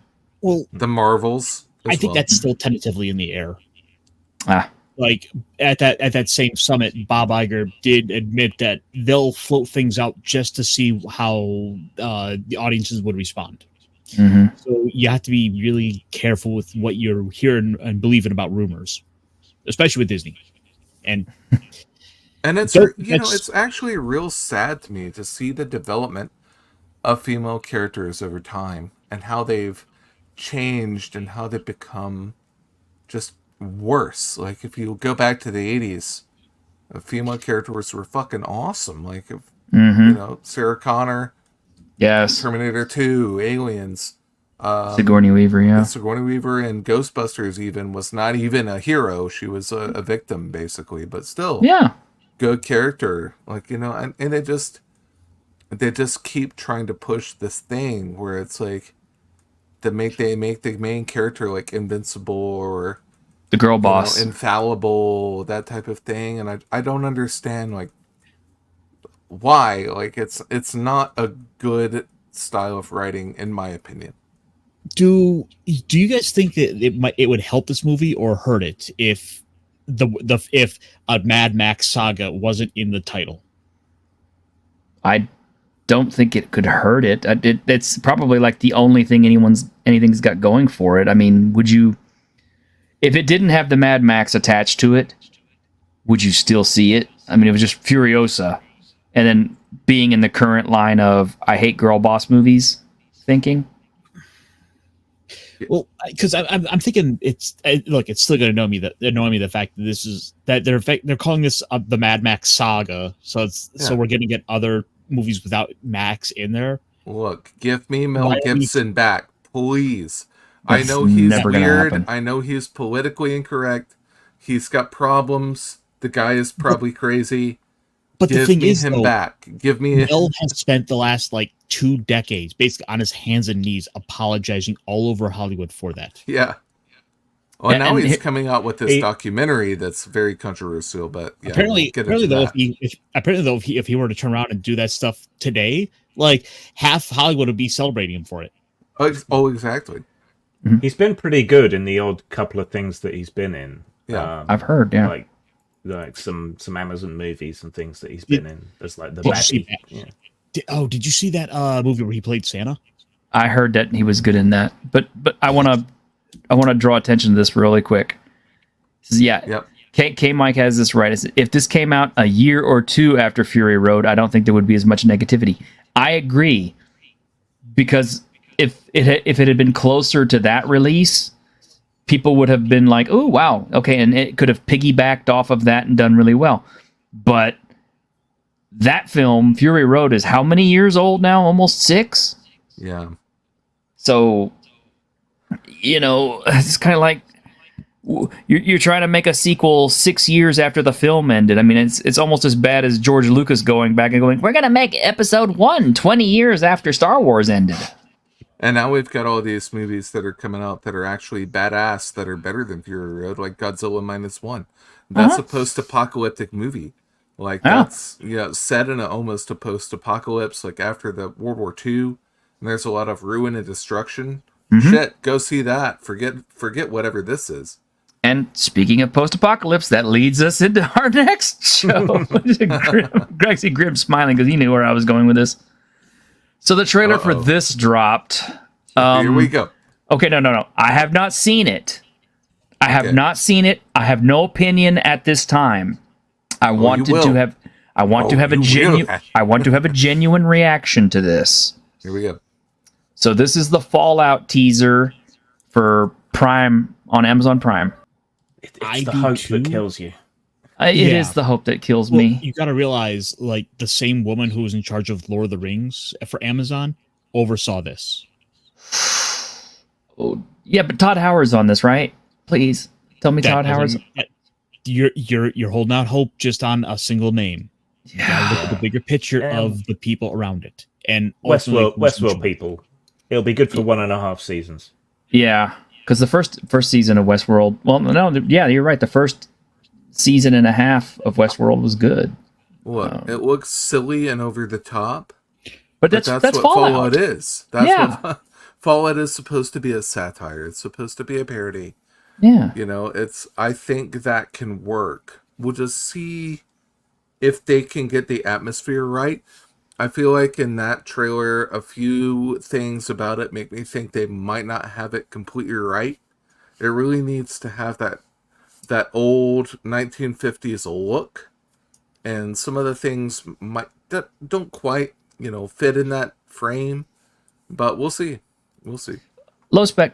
D: Well,
C: the Marvels.
D: I think that's still tentatively in the air.
A: Like
D: at that same summit, Bob Iger did admit that they'll float things out just to see how the audiences would respond.
A: Mm-hmm.
D: So you have to be really careful with what you're hearing and believing about rumors, especially with Disney. And
C: it's it's actually real sad to me to see the development of female characters over time and how they've changed and how they've become just worse. Like if you go back to the 80s, the female characters were fucking awesome. Like Sarah Connor,
A: yes,
C: Terminator 2, Aliens,
A: Sigourney Weaver,
C: Sigourney Weaver, and Ghostbusters even was not even a hero. She was a victim basically, but still, good character. Like and they just keep trying to push this thing where it's like they make the main character like invincible or
A: the girl boss,
C: infallible, that type of thing, and I don't understand like why. Like it's not a good style of writing in my opinion.
D: Do you guys think that it would help this movie or hurt it if if a Mad Max saga wasn't in the title?
A: I don't think it could hurt it. It's probably like the only thing anything's got going for it. I mean, would you? If it didn't have the Mad Max attached to it, would you still see it? I mean, it was just Furiosa. And then being in the current line of I hate girl boss movies thinking.
D: Well, because I'm thinking it's still going to annoy me the fact that they're calling this the Mad Max saga. So so we're going to get other movies without Max in there.
C: Look, give me Mel Gibson back, please. I know he's weird. I know he's politically incorrect. He's got problems. The guy is probably crazy.
D: But the thing is,
C: him back. Give me
D: Mel has spent the last 2 decades basically on his hands and knees apologizing all over Hollywood for that.
C: Yeah. Well, now he's coming out with this documentary that's very controversial. But yeah,
D: apparently though, if he were to turn around and do that stuff today, half Hollywood would be celebrating him for it.
C: Oh, exactly.
E: He's been pretty good in the odd couple of things that he's been in.
C: Yeah,
A: I've heard. Yeah,
E: like some Amazon movies and things that he's been in. There's the
D: did you see that movie where he played Santa?
A: I heard that he was good in that. But I want to draw attention to this really quick.
C: Yep.
A: K Mike has this right. If this came out a year or 2 after Fury Road, I don't think there would be as much negativity. I agree, because if it had been closer to that release, people would have been like, "Oh, wow, okay," and it could have piggybacked off of that and done really well. But that film, Fury Road, is how many years old now? Almost 6.
C: Yeah.
A: So, it's kind of like you're trying to make a sequel 6 years after the film ended. I mean, it's almost as bad as George Lucas going back and going, "We're gonna make Episode 1 20 years after Star Wars ended."
C: And now we've got all these movies that are coming out that are actually badass, that are better than Fury Road, like Godzilla -1. That's a post-apocalyptic movie. Like
A: Yeah.
C: that's set in almost a post-apocalypse, like after the World War II, and there's a lot of ruin and destruction. Shit, go see that. Forget whatever this is.
A: And speaking of post-apocalypse, that leads us into our next show. Greg's smiling because he knew where I was going with this. So the trailer for this dropped.
C: Here we go.
A: Okay, no. I have not seen it. I have not seen it. I have no opinion at this time. I want to have a genuine reaction to this.
C: Here we go.
A: So this is the Fallout teaser for Prime on Amazon Prime.
E: It's the hope that kills you.
A: It is the hope that kills me.
D: You got to realize, like, the same woman who was in charge of Lord of the Rings for Amazon oversaw this.
A: Oh, yeah, but Todd Howard's on this, right? Please tell me Todd Howard's.
D: You're holding out hope just on a single name.
A: Yeah,
D: look at the bigger picture of the people around it, and
E: Westworld people. It'll be good for 1.5 seasons.
A: Yeah, because the first season of Westworld. Well, no, yeah, you're right. The first season and a half of Westworld was good.
C: Look, it looks silly and over the top,
A: but that's what
C: Fallout is. That's what Fallout is supposed to be, a satire. It's supposed to be a parody.
A: Yeah,
C: I think that can work. We'll just see if they can get the atmosphere right. I feel like in that trailer, a few things about it make me think they might not have it completely right. It really needs to have that old 1950s look, and some of the things that don't quite fit in that frame. But we'll see.
A: Low Spec,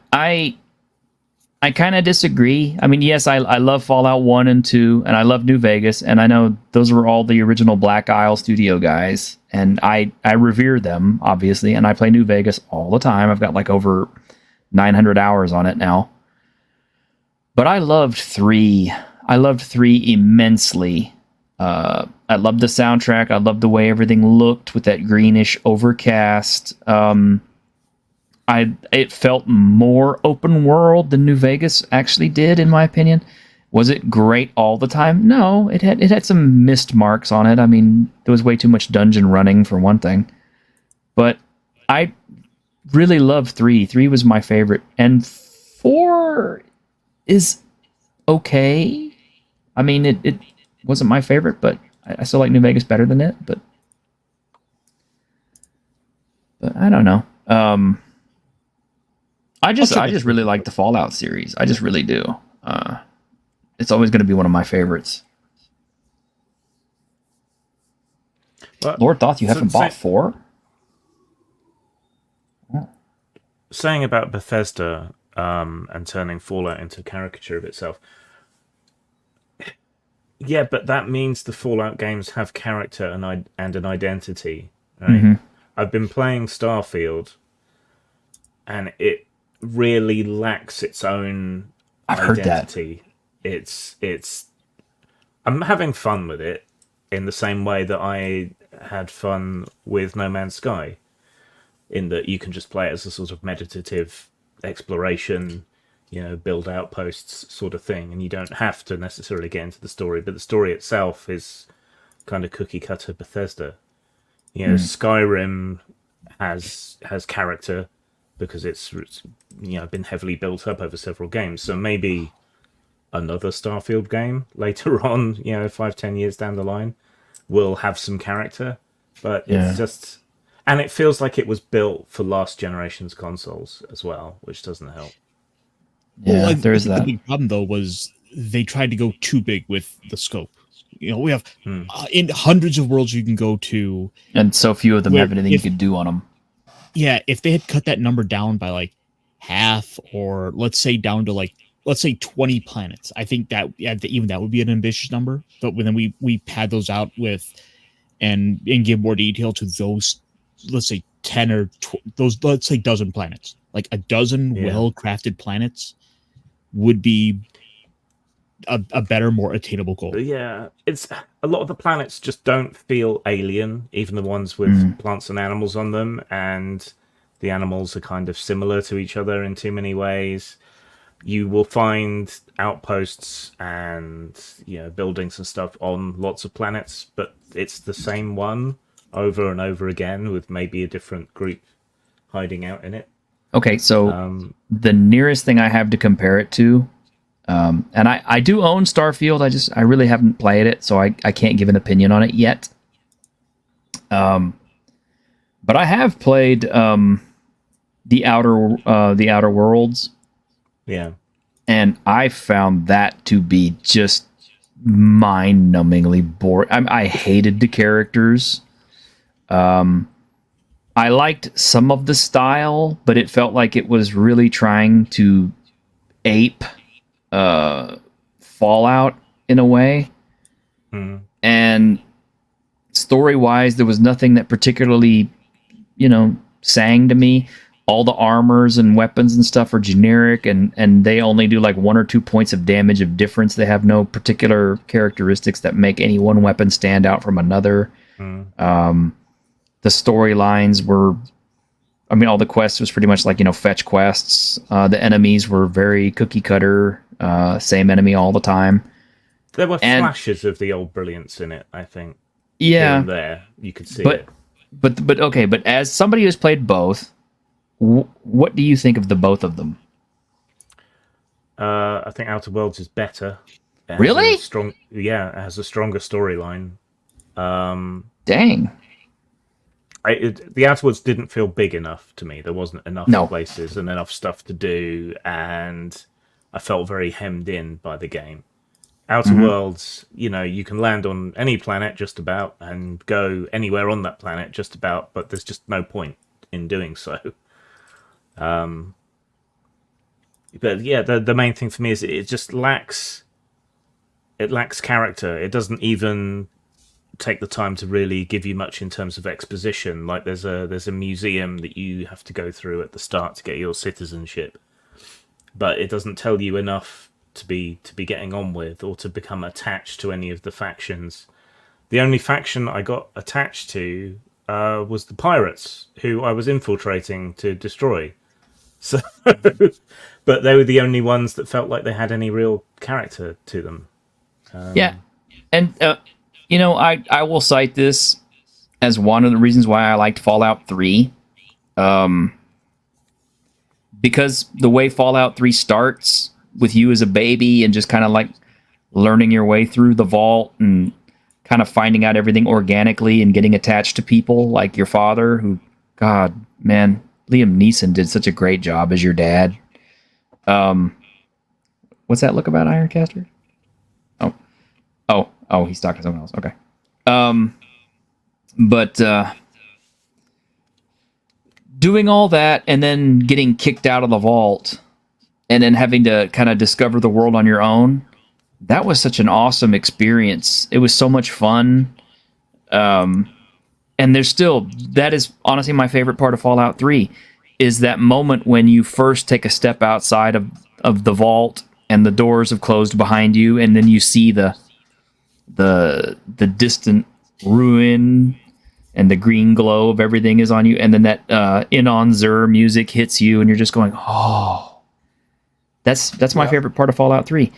A: I kind of disagree. I mean, yes, I love Fallout 1 and 2, and I love New Vegas, and I know those were all the original Black Isle studio guys, and I revere them, obviously, and I play New Vegas all the time. I've got like over 900 hours on it now. But I loved 3. I loved 3 immensely. I loved the soundtrack. I loved the way everything looked with that greenish overcast. It felt more open world than New Vegas actually did, in my opinion. Was it great all the time? No, it had some missed marks on it. I mean, there was way too much dungeon running for one thing. But I really loved 3. 3 was my favorite, and 4 is okay. I mean, it wasn't my favorite, but I still like New Vegas better than it. But I don't know. I just really like the Fallout series. I just really do. It's always going to be one of my favorites.
E: Well,
A: Lord Thoth, you haven't bought 4?
E: Saying about Bethesda and turning Fallout into a caricature of itself. Yeah, but that means the Fallout games have character and an identity. Right? Mm-hmm. I've been playing Starfield, and it really lacks its own identity. It's I'm having fun with it in the same way that I had fun with No Man's Sky, in that you can just play it as a sort of meditative exploration, build outposts sort of thing, and you don't have to necessarily get into the story, but the story itself is kind of cookie cutter Bethesda. Skyrim has character because it's been heavily built up over several games. So maybe another Starfield game later on, 5-10 years down the line, will have some character. But it's just, and it feels like it was built for last generation's consoles as well, which doesn't help.
A: Yeah, there's that.
D: The big problem though was they tried to go too big with the scope. We have in hundreds of worlds you can go to,
A: and so few of them have anything you could do on them.
D: Yeah, if they had cut that number down by like half, or let's say down to 20 planets, I think that even that would be an ambitious number. But when we pad those out with and give more detail to those, let's say 10 or those, let's say dozen planets, like a dozen well-crafted planets would be a better, more attainable goal.
E: Yeah, it's a lot of the planets just don't feel alien, even the ones with plants and animals on them, and the animals are kind of similar to each other in too many ways. you will find outposts and buildings and stuff on lots of planets, but it's the same one over and over again with maybe a different group hiding out in it.
A: Okay, so the nearest thing I have to compare it to, and I do own Starfield. I really haven't played it, so I can't give an opinion on it yet. But I have played the Outer Worlds.
E: Yeah.
A: And I found that to be just mind-numbingly boring. I hated the characters. I liked some of the style, but it felt like it was really trying to ape Fallout in a way.
E: Mm.
A: And story-wise, there was nothing that particularly, sang to me. All the armors and weapons and stuff are generic, and they only do like 1 or 2 points of damage of difference. They have no particular characteristics that make any one weapon stand out from another.
E: Mm.
A: The storylines were, all the quests was pretty much like, fetch quests. The enemies were very cookie cutter, same enemy all the time.
E: There were flashes of the old brilliance in it, I think.
A: Yeah.
E: Here and there, you could see it.
A: But okay, but as somebody who's played both, what do you think of the both of them?
E: I think Outer Worlds is better.
A: Really?
E: It has a stronger storyline.
A: Dang.
E: The Outer Worlds didn't feel big enough to me. There wasn't enough places and enough stuff to do, and I felt very hemmed in by the game. Outer Worlds, you can land on any planet just about and go anywhere on that planet just about, but there's just no point in doing so. But yeah, the main thing for me is it just lacks character. It doesn't even take the time to really give you much in terms of exposition. Like there's a museum that you have to go through at the start to get your citizenship, but it doesn't tell you enough to be getting on with or to become attached to any of the factions. The only faction I got attached to was the pirates, who I was infiltrating to destroy. So, but they were the only ones that felt like they had any real character to them.
A: Yeah, and I will cite this as one of the reasons why I liked Fallout 3. Because the way Fallout 3 starts with you as a baby and just kind of like learning your way through the vault and kind of finding out everything organically and getting attached to people like your father, who, God, man, Liam Neeson did such a great job as your dad. What's that look about Ironcaster? Oh, he's talking to someone else. Okay. But doing all that and then getting kicked out of the vault and then having to kind of discover the world on your own, that was such an awesome experience. It was so much fun. And that is honestly my favorite part of Fallout 3, is that moment when you first take a step outside of the vault and the doors have closed behind you, and then you see the distant ruin and the green glow of everything is on you, and then that In On Zur music hits you, and you're just going, oh. That's my favorite part of Fallout 3.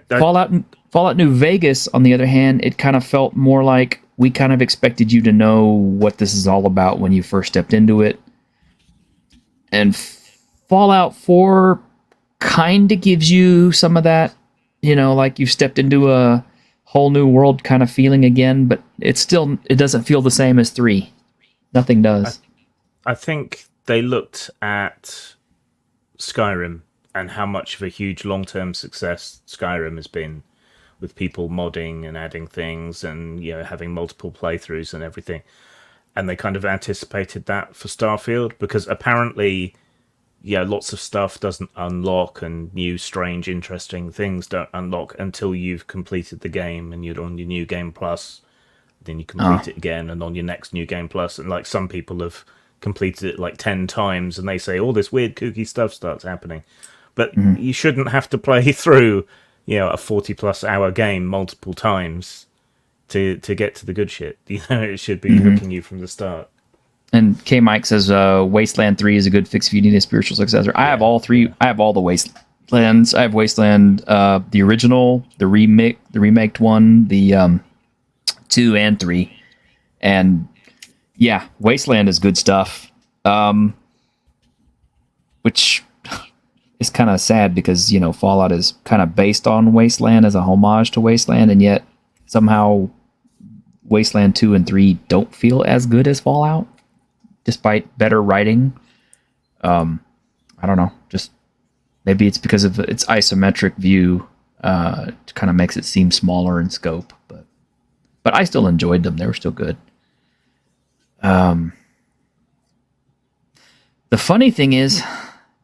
A: Fallout New Vegas, on the other hand, it kind of felt more like we kind of expected you to know what this is all about when you first stepped into it. And Fallout 4 kind of gives you some of that, like you've stepped into a whole new world kind of feeling again, but it doesn't feel the same as 3. Nothing does.
E: I think they looked at Skyrim and how much of a huge long-term success Skyrim has been, with people modding and adding things and having multiple playthroughs and everything. And they kind of anticipated that for Starfield, because apparently, lots of stuff doesn't unlock, and new, strange, interesting things don't unlock until you've completed the game and you're on your New Game Plus. Then you complete it again and on your next New Game Plus. And like some people have completed it like 10 times and they say all this weird kooky stuff starts happening. But you shouldn't have to play through, a 40-plus hour game multiple times to get to the good shit. It should be hooking you from the start.
A: And K Mike says Wasteland 3 is a good fix if you need a spiritual successor. I have all 3. I have all the Wastelands. I have Wasteland, the original, the remaked one, the 2 and 3, and yeah, Wasteland is good stuff. Which is kind of sad because Fallout is kind of based on Wasteland as a homage to Wasteland, and yet somehow Wasteland 2 and 3 don't feel as good as Fallout, despite better writing. I don't know. Just maybe it's because of its isometric view. It kind of makes it seem smaller in scope, but I still enjoyed them. They were still good. The funny thing is,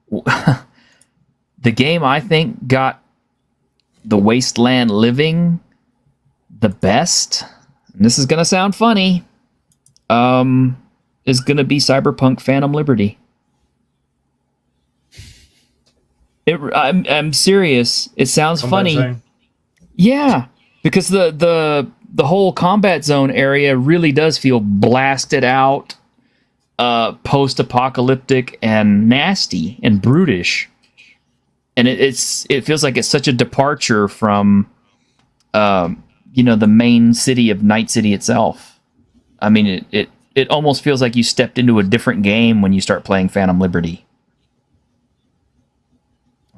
A: the game I think got the Wasteland living the best, and this is going to sound funny, is going to be Cyberpunk Phantom Liberty. I'm serious. It sounds funny.
E: Zone.
A: Yeah, because the whole combat zone area really does feel blasted out, post-apocalyptic and nasty and brutish, and it feels like it's such a departure from the main city of Night City itself. I mean, it almost feels like you stepped into a different game when you start playing Phantom Liberty.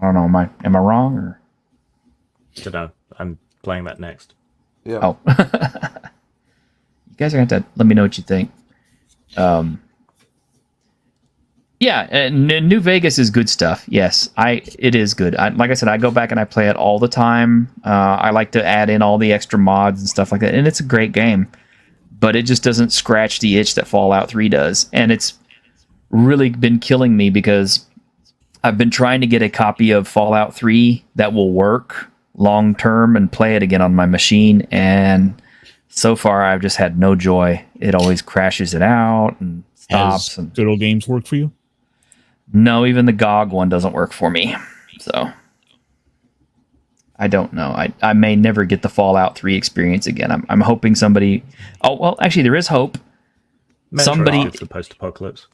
A: I don't know. Am I wrong or?
E: I don't know. I'm playing that next.
C: Yeah.
A: Oh, you guys are going to have to let me know what you think. Yeah, and New Vegas is good stuff. Yes, it is good. Like I said, I go back and I play it all the time. I like to add in all the extra mods and stuff like that, and it's a great game. But it just doesn't scratch the itch that Fallout 3 does, and it's really been killing me because I've been trying to get a copy of Fallout 3 that will work long term and play it again on my machine, and so far I've just had no joy. It always crashes it out and stops.
D: Has good old games work for you?
A: No, even the GOG one doesn't work for me. So I don't know. I may never get the Fallout 3 experience again. I'm hoping somebody. Oh well, actually, there is hope.
E: Metro is the post-apocalypse.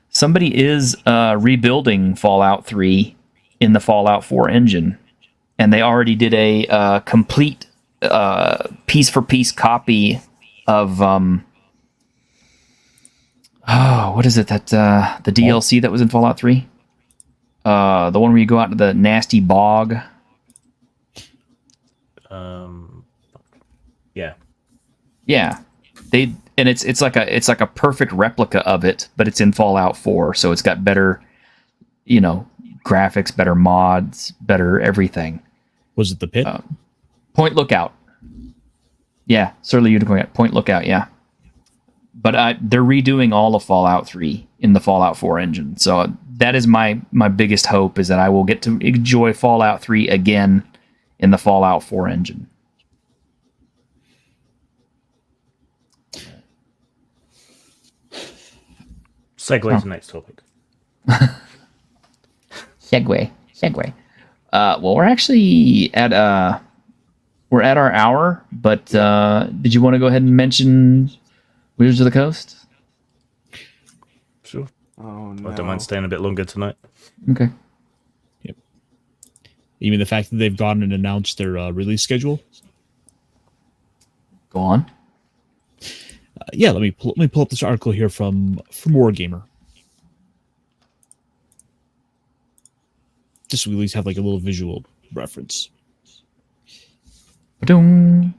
A: Somebody is rebuilding Fallout 3 in the Fallout 4 engine, and they already did a complete piece-for-piece copy of what is it that the DLC that was in Fallout 3? The one where you go out to the nasty bog. Yeah. It's like a perfect replica of it, but it's in Fallout 4, so it's got better, graphics, better mods, better everything.
D: Was it the pit?
A: Point Lookout. Yeah, Surly Unicorn. Point Lookout. Yeah, but they're redoing all of Fallout 3 in the Fallout 4 engine, so that is my biggest hope, is that I will get to enjoy Fallout 3 again in the Fallout 4 engine.
E: Segue to next topic.
A: Segue. Well, we're actually at our hour, but did you want to go ahead and mention Wizards of the Coast?
E: Sure.
C: Oh no.
E: I don't mind staying a bit longer tonight.
A: Okay.
D: Yep. You mean the fact that they've gone and announced their release schedule?
A: Go on.
D: Yeah, let me pull up this article here from Wargamer. Just so we at least have like a little visual reference.
A: Ba-dum.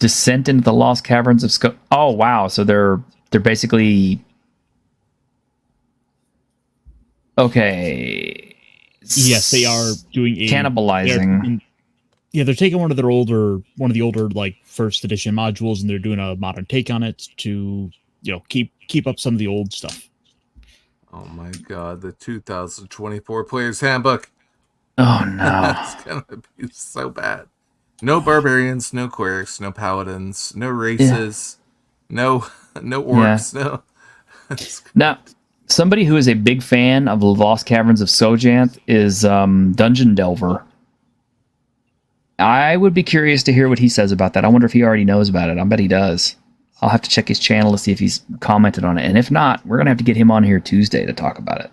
A: Descent into the Lost Caverns of Scope. Oh wow! So they're basically okay.
D: Yes, they are doing
A: cannibalizing.
D: They're taking one of the older like first edition modules, and they're doing a modern take on it to keep up some of the old stuff.
C: Oh my god, the 2024 Player's Handbook.
A: Oh no.
C: That's gonna be so bad. No barbarians, no clerics, no paladins, no races, no orcs, no.
A: Now, somebody who is a big fan of the Lost Caverns of Sojanth is Dungeon Delver. I would be curious to hear what he says about that. I wonder if he already knows about it. I bet he does. I'll have to check his channel to see if he's commented on it. And if not, we're going to have to get him on here Tuesday to talk about it.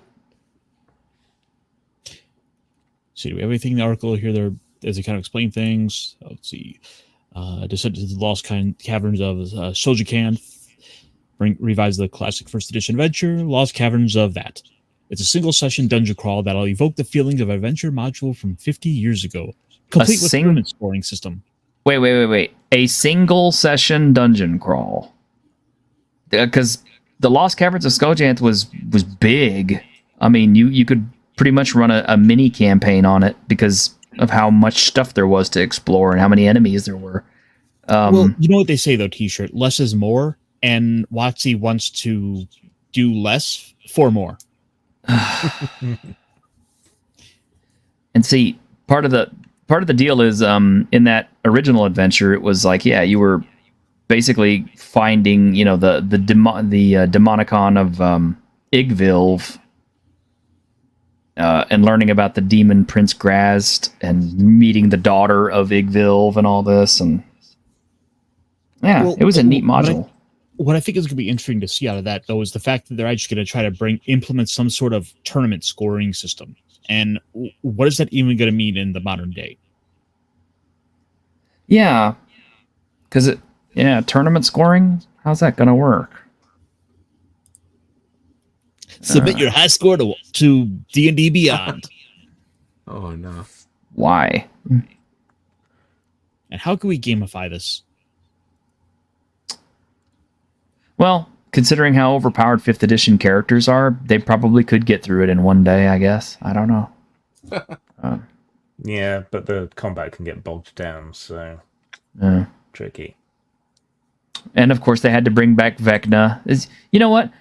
D: So do we have anything in the article here there as they kind of explain things? Let's see. Descended to the lost caverns of Sojikan. Revise the classic first edition adventure, Lost Caverns of that. It's a single session dungeon crawl that'll evoke the feeling of adventure module from 50 years ago, complete with tournament scoring system.
A: Wait. A single session dungeon crawl. Because the Lost Caverns of Skojant was big. I mean, you could pretty much run a mini campaign on it because of how much stuff there was to explore and how many enemies there were.
D: Well, you know what they say though, T-shirt, less is more, and WotC wants to do less for more.
A: And see, part of the deal is in that original adventure, it was like, yeah, you were basically finding, you know, the Demonicon of Igvilv, and learning about the demon Prince Grast and meeting the daughter of Igvilv and all this, and yeah, well, it was a neat module.
D: What I think is going to be interesting to see out of that, though, is the fact that they're actually going to try to implement some sort of tournament scoring system. And what is that even going to mean in the modern day?
A: Yeah, because tournament scoring, how's that going to work?
D: Submit your high score to D&D Beyond.
C: Oh, no.
A: Why?
D: And how can we gamify this?
A: Well, considering how overpowered 5th edition characters are, they probably could get through it in one day, I guess. I don't know.
E: Yeah, but the combat can get bogged down, so tricky.
A: And of course, they had to bring back Vecna. You know what?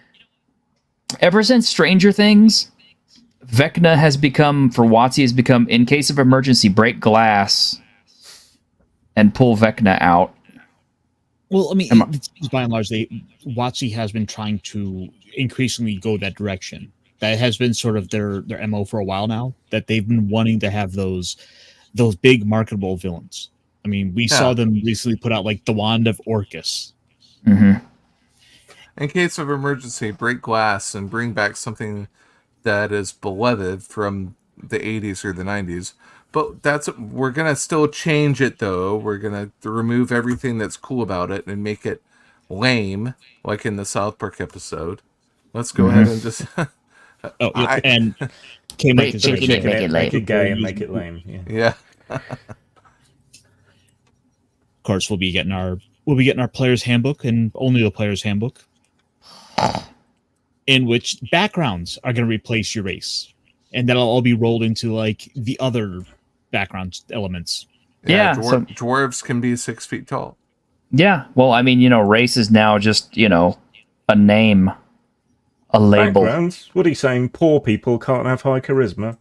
A: Ever since Stranger Things, Vecna has become, in case of emergency, break glass and pull Vecna out.
D: Well, I mean, by and large, WotC has been trying to increasingly go that direction. That has been sort of their MO for a while now, that they've been wanting to have those big marketable villains. I mean, we saw them recently put out like the Wand of Orcus.
A: Mm-hmm.
C: In case of emergency, break glass and bring back something that is beloved from the 80s or the 90s. But we're going to still change it, though. We're going to remove everything that's cool about it and make it lame, like in the South Park episode. Let's go ahead and just...
D: and
E: make it gay and make it lame.
C: Yeah.
D: Of course, we'll be getting our player's handbook, and only the player's handbook, in which backgrounds are going to replace your race, and that'll all be rolled into like the other background elements.
A: Yeah,
C: dwarves can be 6 feet tall.
A: Yeah, well, I mean, race is now just a name, a label.
E: Backgrounds? What are you saying? Poor people can't have high charisma.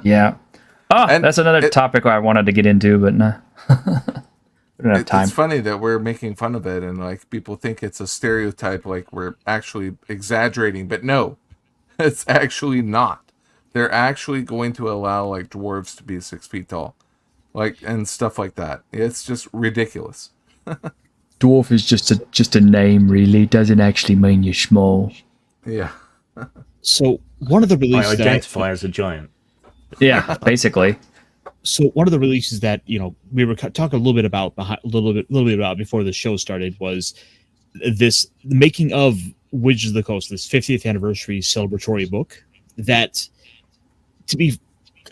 A: Yeah. Oh, and that's another topic I wanted to get into, but no. We don't have time.
C: It's funny that we're making fun of it and like people think it's a stereotype, like we're actually exaggerating, but no, it's actually not. They're actually going to allow like dwarves to be 6 feet tall, like, and stuff like that. It's just ridiculous.
A: Dwarf is just a name, really. It doesn't actually mean you're small.
C: Yeah.
D: So one of the releases
E: I identify as a giant.
A: Yeah, basically.
D: So one of the releases that we were talking a little bit about before the show started was this making of Wizards of the Coast, this 50th anniversary celebratory book. That, to be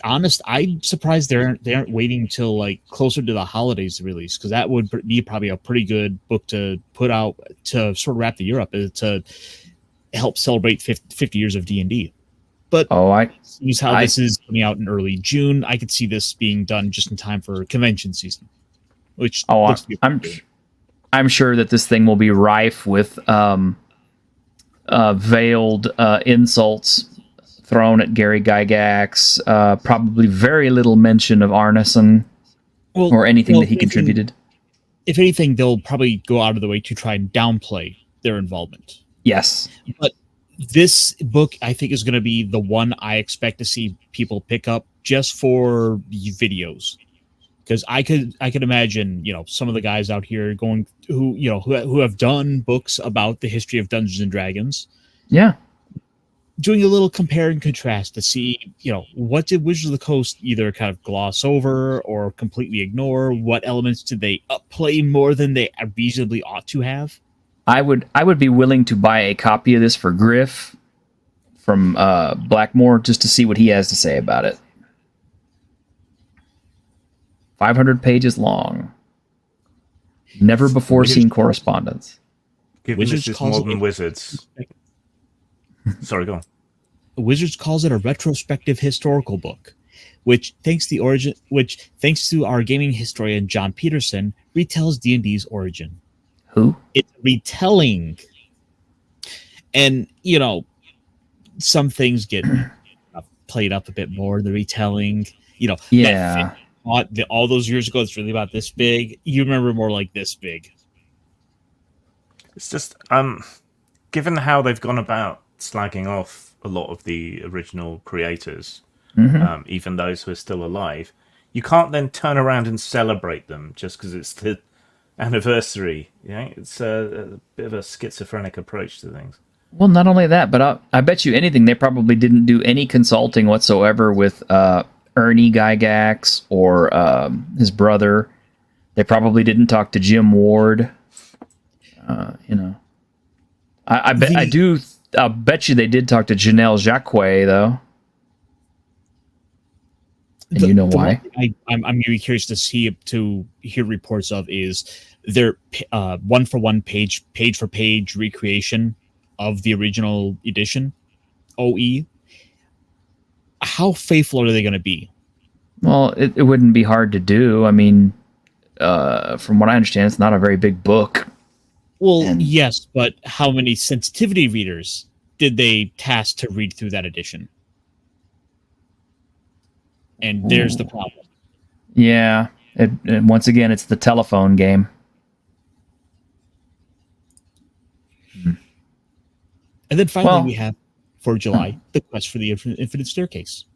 D: honest, I'm surprised they aren't waiting till like closer to the holidays to release, because that would be probably a pretty good book to put out to sort of wrap the year up, to help celebrate 50 years of D&D. But seeing how this is coming out in early June, I could see this being done just in time for convention season. Which looks to be
A: I'm sure that this thing will be rife with veiled insults thrown at Gary Gygax. Probably very little mention of Arneson or anything that he contributed.
D: If anything, they'll probably go out of the way to try and downplay their involvement.
A: Yes,
D: but this book, I think, is going to be the one I expect to see people pick up just for videos, because I could imagine some of the guys out here who have done books about the history of Dungeons and Dragons.
A: Yeah,
D: doing a little compare and contrast to see, what did Wizards of the Coast either kind of gloss over or completely ignore? What elements did they upplay more than they reasonably ought to have?
A: I would be willing to buy a copy of this for Griff from Blackmore just to see what he has to say about it. 500 pages long. Never before seen correspondence.
E: Given
D: Wizards
E: this is
D: calls
E: modern
D: it-
E: Wizards. Sorry, go on.
D: Wizards calls it a retrospective historical book, which thanks to our gaming historian John Peterson, retells D&D's origin.
A: Who?
D: It's retelling. And, some things get played up a bit more, the retelling.
A: Yeah.
D: All those years ago, it's really about this big. You remember more like this big.
E: It's just, given how they've gone about slagging off a lot of the original creators, even those who are still alive, you can't then turn around and celebrate them just because it's the anniversary. It's a bit of a schizophrenic approach to things.
A: Well, not only that, but I bet you anything they probably didn't do any consulting whatsoever with Ernie Gygax or his brother. They probably didn't talk to Jim Ward. I bet you they did talk to Janelle Jacques though. And you know why?
D: I'm going to be curious to hear reports of is their one for one page for page recreation of the original edition, OE. How faithful are they going to be?
A: Well, it wouldn't be hard to do. I mean, from what I understand, it's not a very big book.
D: Well, yes, but how many sensitivity readers did they task to read through that edition? And there's the problem.
A: Yeah. And once again, it's the telephone game.
D: And then finally, we have, for July, the quest for the Infinite Staircase.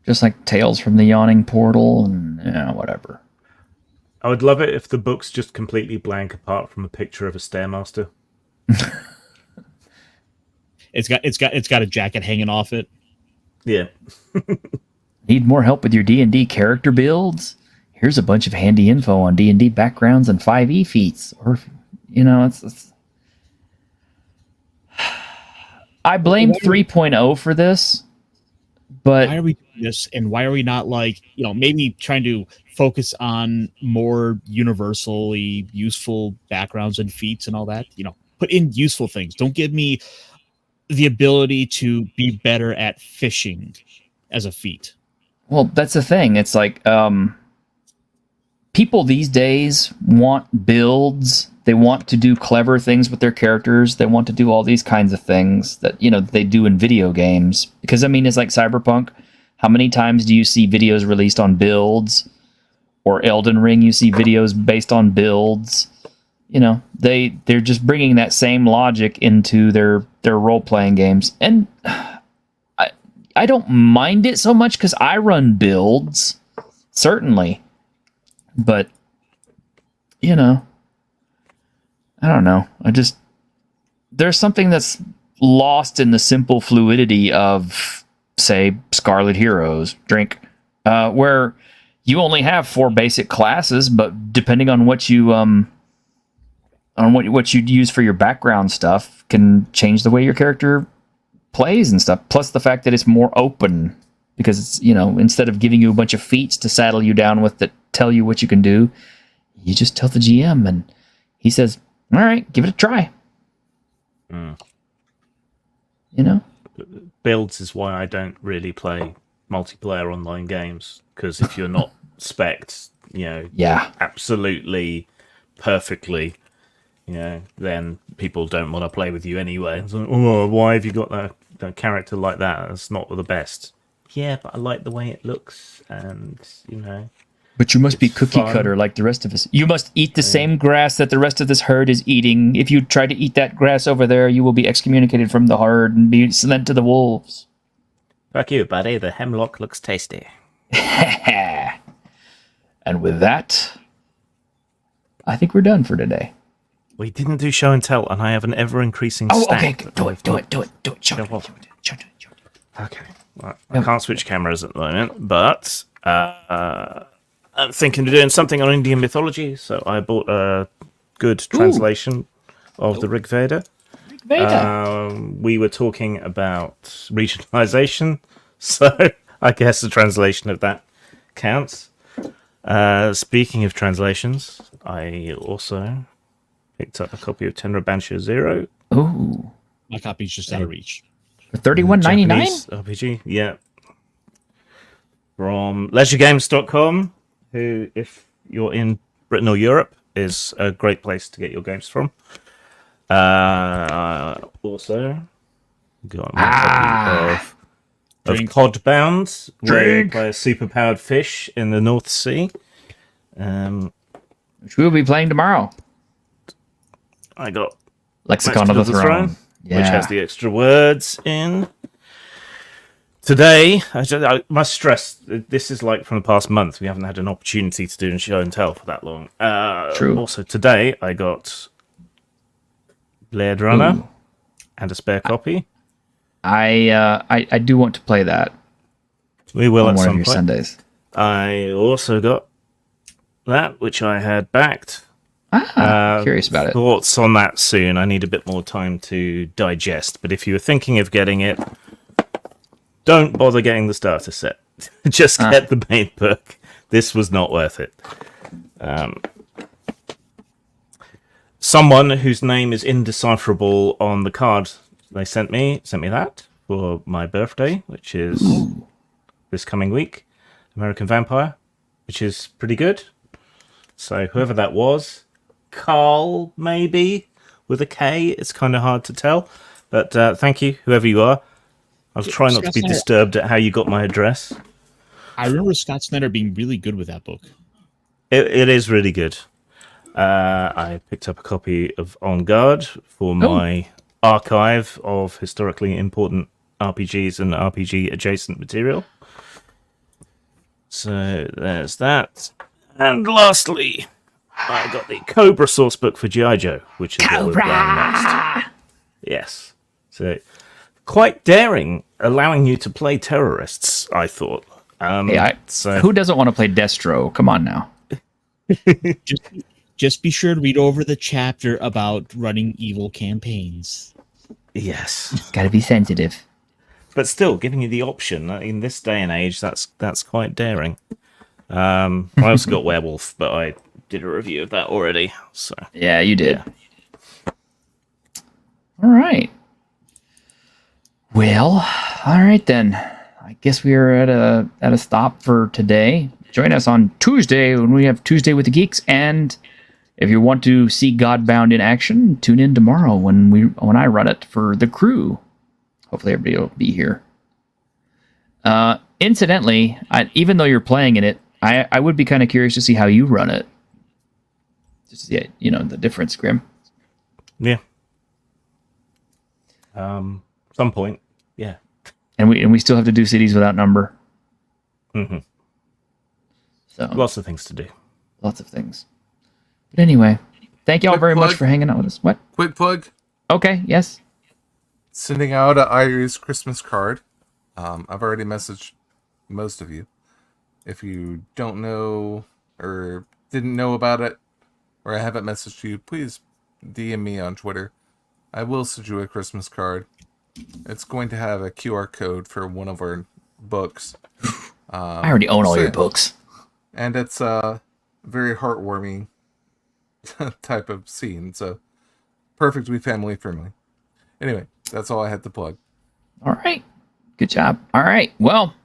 A: Just like Tales from the Yawning Portal and whatever.
E: I would love it if the book's just completely blank apart from a picture of a Stairmaster.
D: It's got a jacket hanging off it.
E: Yeah.
A: Need more help with your D&D character builds? Here's a bunch of handy info on D&D backgrounds and 5e feats. Or, it's I blame 3.0 for this, but
D: why are we doing this? And why are we not maybe trying to focus on more universally useful backgrounds and feats and all that? Put in useful things. Don't give me the ability to be better at fishing as a feat.
A: Well, that's the thing. It's like people these days want builds. They want to do clever things with their characters. They want to do all these kinds of things that, they do in video games. Because, it's like Cyberpunk. How many times do you see videos released on builds? Or Elden Ring, you see videos based on builds. They're just bringing that same logic into their role-playing games. And I don't mind it so much because I run builds. Certainly. But, I don't know. There's something that's lost in the simple fluidity of, say, Scarlet Heroes, where you only have 4 basic classes, but depending on what you what you use for your background stuff can change the way your character plays and stuff. Plus the fact that it's more open because it's, instead of giving you a bunch of feats to saddle you down with that tell you what you can do, you just tell the GM and he says, all right, give it a try.
E: Builds is why I don't really play multiplayer online games, because if you're not spec'd, absolutely perfectly, then people don't want to play with you anyway. It's like, why have you got that character like that? That's not the best. Yeah, but I like the way it looks, and
A: But you must be cookie
E: fun.
A: cutter like the rest of us. You must eat the same grass that the rest of this herd is eating. If you try to eat that grass over there, you will be excommunicated from the herd and be sent to the wolves.
E: Fuck you, buddy. The hemlock looks tasty.
A: And with that, I think we're done for today.
E: We didn't do show and tell, and I have an ever-increasing
A: Oh,
E: stack.
A: okay. Do it. Show it.
E: Okay. Right. I can't switch cameras at the moment, but I'm thinking of doing something on Indian mythology, so I bought a good translation of the Rig Veda. We were talking about regionalization, so I guess the translation of that counts. Speaking of translations, I also picked up a copy of Tenra Bansha Zero.
A: Ooh.
D: My copy's just out of reach.
A: For $31.99?
E: Japanese RPG, yeah. From leisuregames.com, who, if you're in Britain or Europe, is a great place to get your games from. Also, got my copy of Codbound, where you play a superpowered fish in the North Sea.
A: Which we'll be playing tomorrow.
E: I got
A: Lexicon of the Throne. Yeah.
E: Which has the extra words in. Today, I must stress, this is like from the past month. We haven't had an opportunity to do a show and tell for that long.
A: True.
E: Also, today, I got Blade Runner and a spare copy.
A: I do want to play that.
E: We will
A: on
E: at
A: one
E: some
A: of your
E: point.
A: Sundays.
E: I also got that, which I had backed.
A: Curious about it.
E: Thoughts on that soon. I need a bit more time to digest. But if you were thinking of getting it, don't bother getting the starter set. Just get the main book. This was not worth it. Someone whose name is indecipherable on the card they sent me that for my birthday, which is this coming week. American Vampire, which is pretty good. So whoever that was, Carl maybe with a K. It's kind of hard to tell, but thank you, whoever you are. I was trying not to be disturbed at how you got my address.
D: I remember Scott Snyder being really good with that book.
E: It is really good. I picked up a copy of On Guard for my archive of historically important RPGs and RPG adjacent material. So there's that. And lastly, I got the Cobra source book for G.I. Joe, which is what we're playing next. Yes. So quite daring, allowing you to play terrorists, I thought.
A: Who doesn't want to play Destro? Come on now.
D: Just be sure to read over the chapter about running evil campaigns.
E: Yes.
A: Got to be sensitive.
E: But still, giving you the option in this day and age, that's quite daring. I also got Werewolf, but I did a review of that already. So
A: yeah, you did. Yeah. All right. Well, all right then. I guess we are at a stop for today. Join us on Tuesday when we have Tuesday with the Geeks, and if you want to see Godbound in action, tune in tomorrow when I run it for the crew. Hopefully everybody will be here. Incidentally, even though you're playing in it, I would be kind of curious to see how you run it. Just yeah, the difference, Grim.
E: Yeah. Some point, yeah.
A: And we still have to do Cities Without Number.
E: Mm-hmm.
A: So
E: lots of things to do.
A: Lots of things. But anyway, thank you all very much for hanging out with us. What?
C: Quick plug.
A: Okay, yes.
C: Sending out an Iri's Christmas card. I've already messaged most of you. If you don't know or didn't know about it, or I haven't messaged you, please DM me on Twitter. I will send you a Christmas card. It's going to have a QR code for one of our books.
A: I already own all your books.
C: And it's a very heartwarming type of scene. So perfectly family friendly. Anyway, that's all I had to plug.
A: All right. Good job. All right. Well,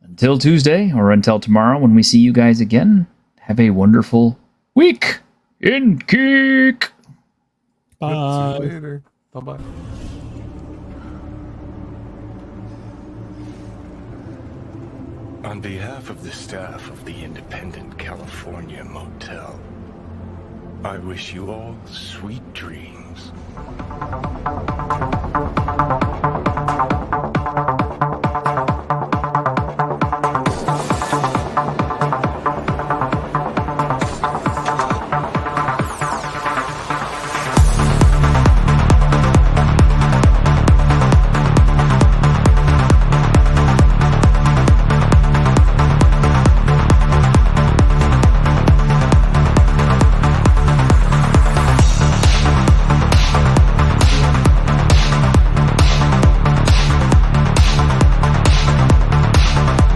A: until Tuesday or until tomorrow when we see you guys again, have a wonderful week in Geek.
C: Bye. See you later. Bye-bye.
J: On behalf of the staff of the Independent California Motel, I wish you all sweet dreams.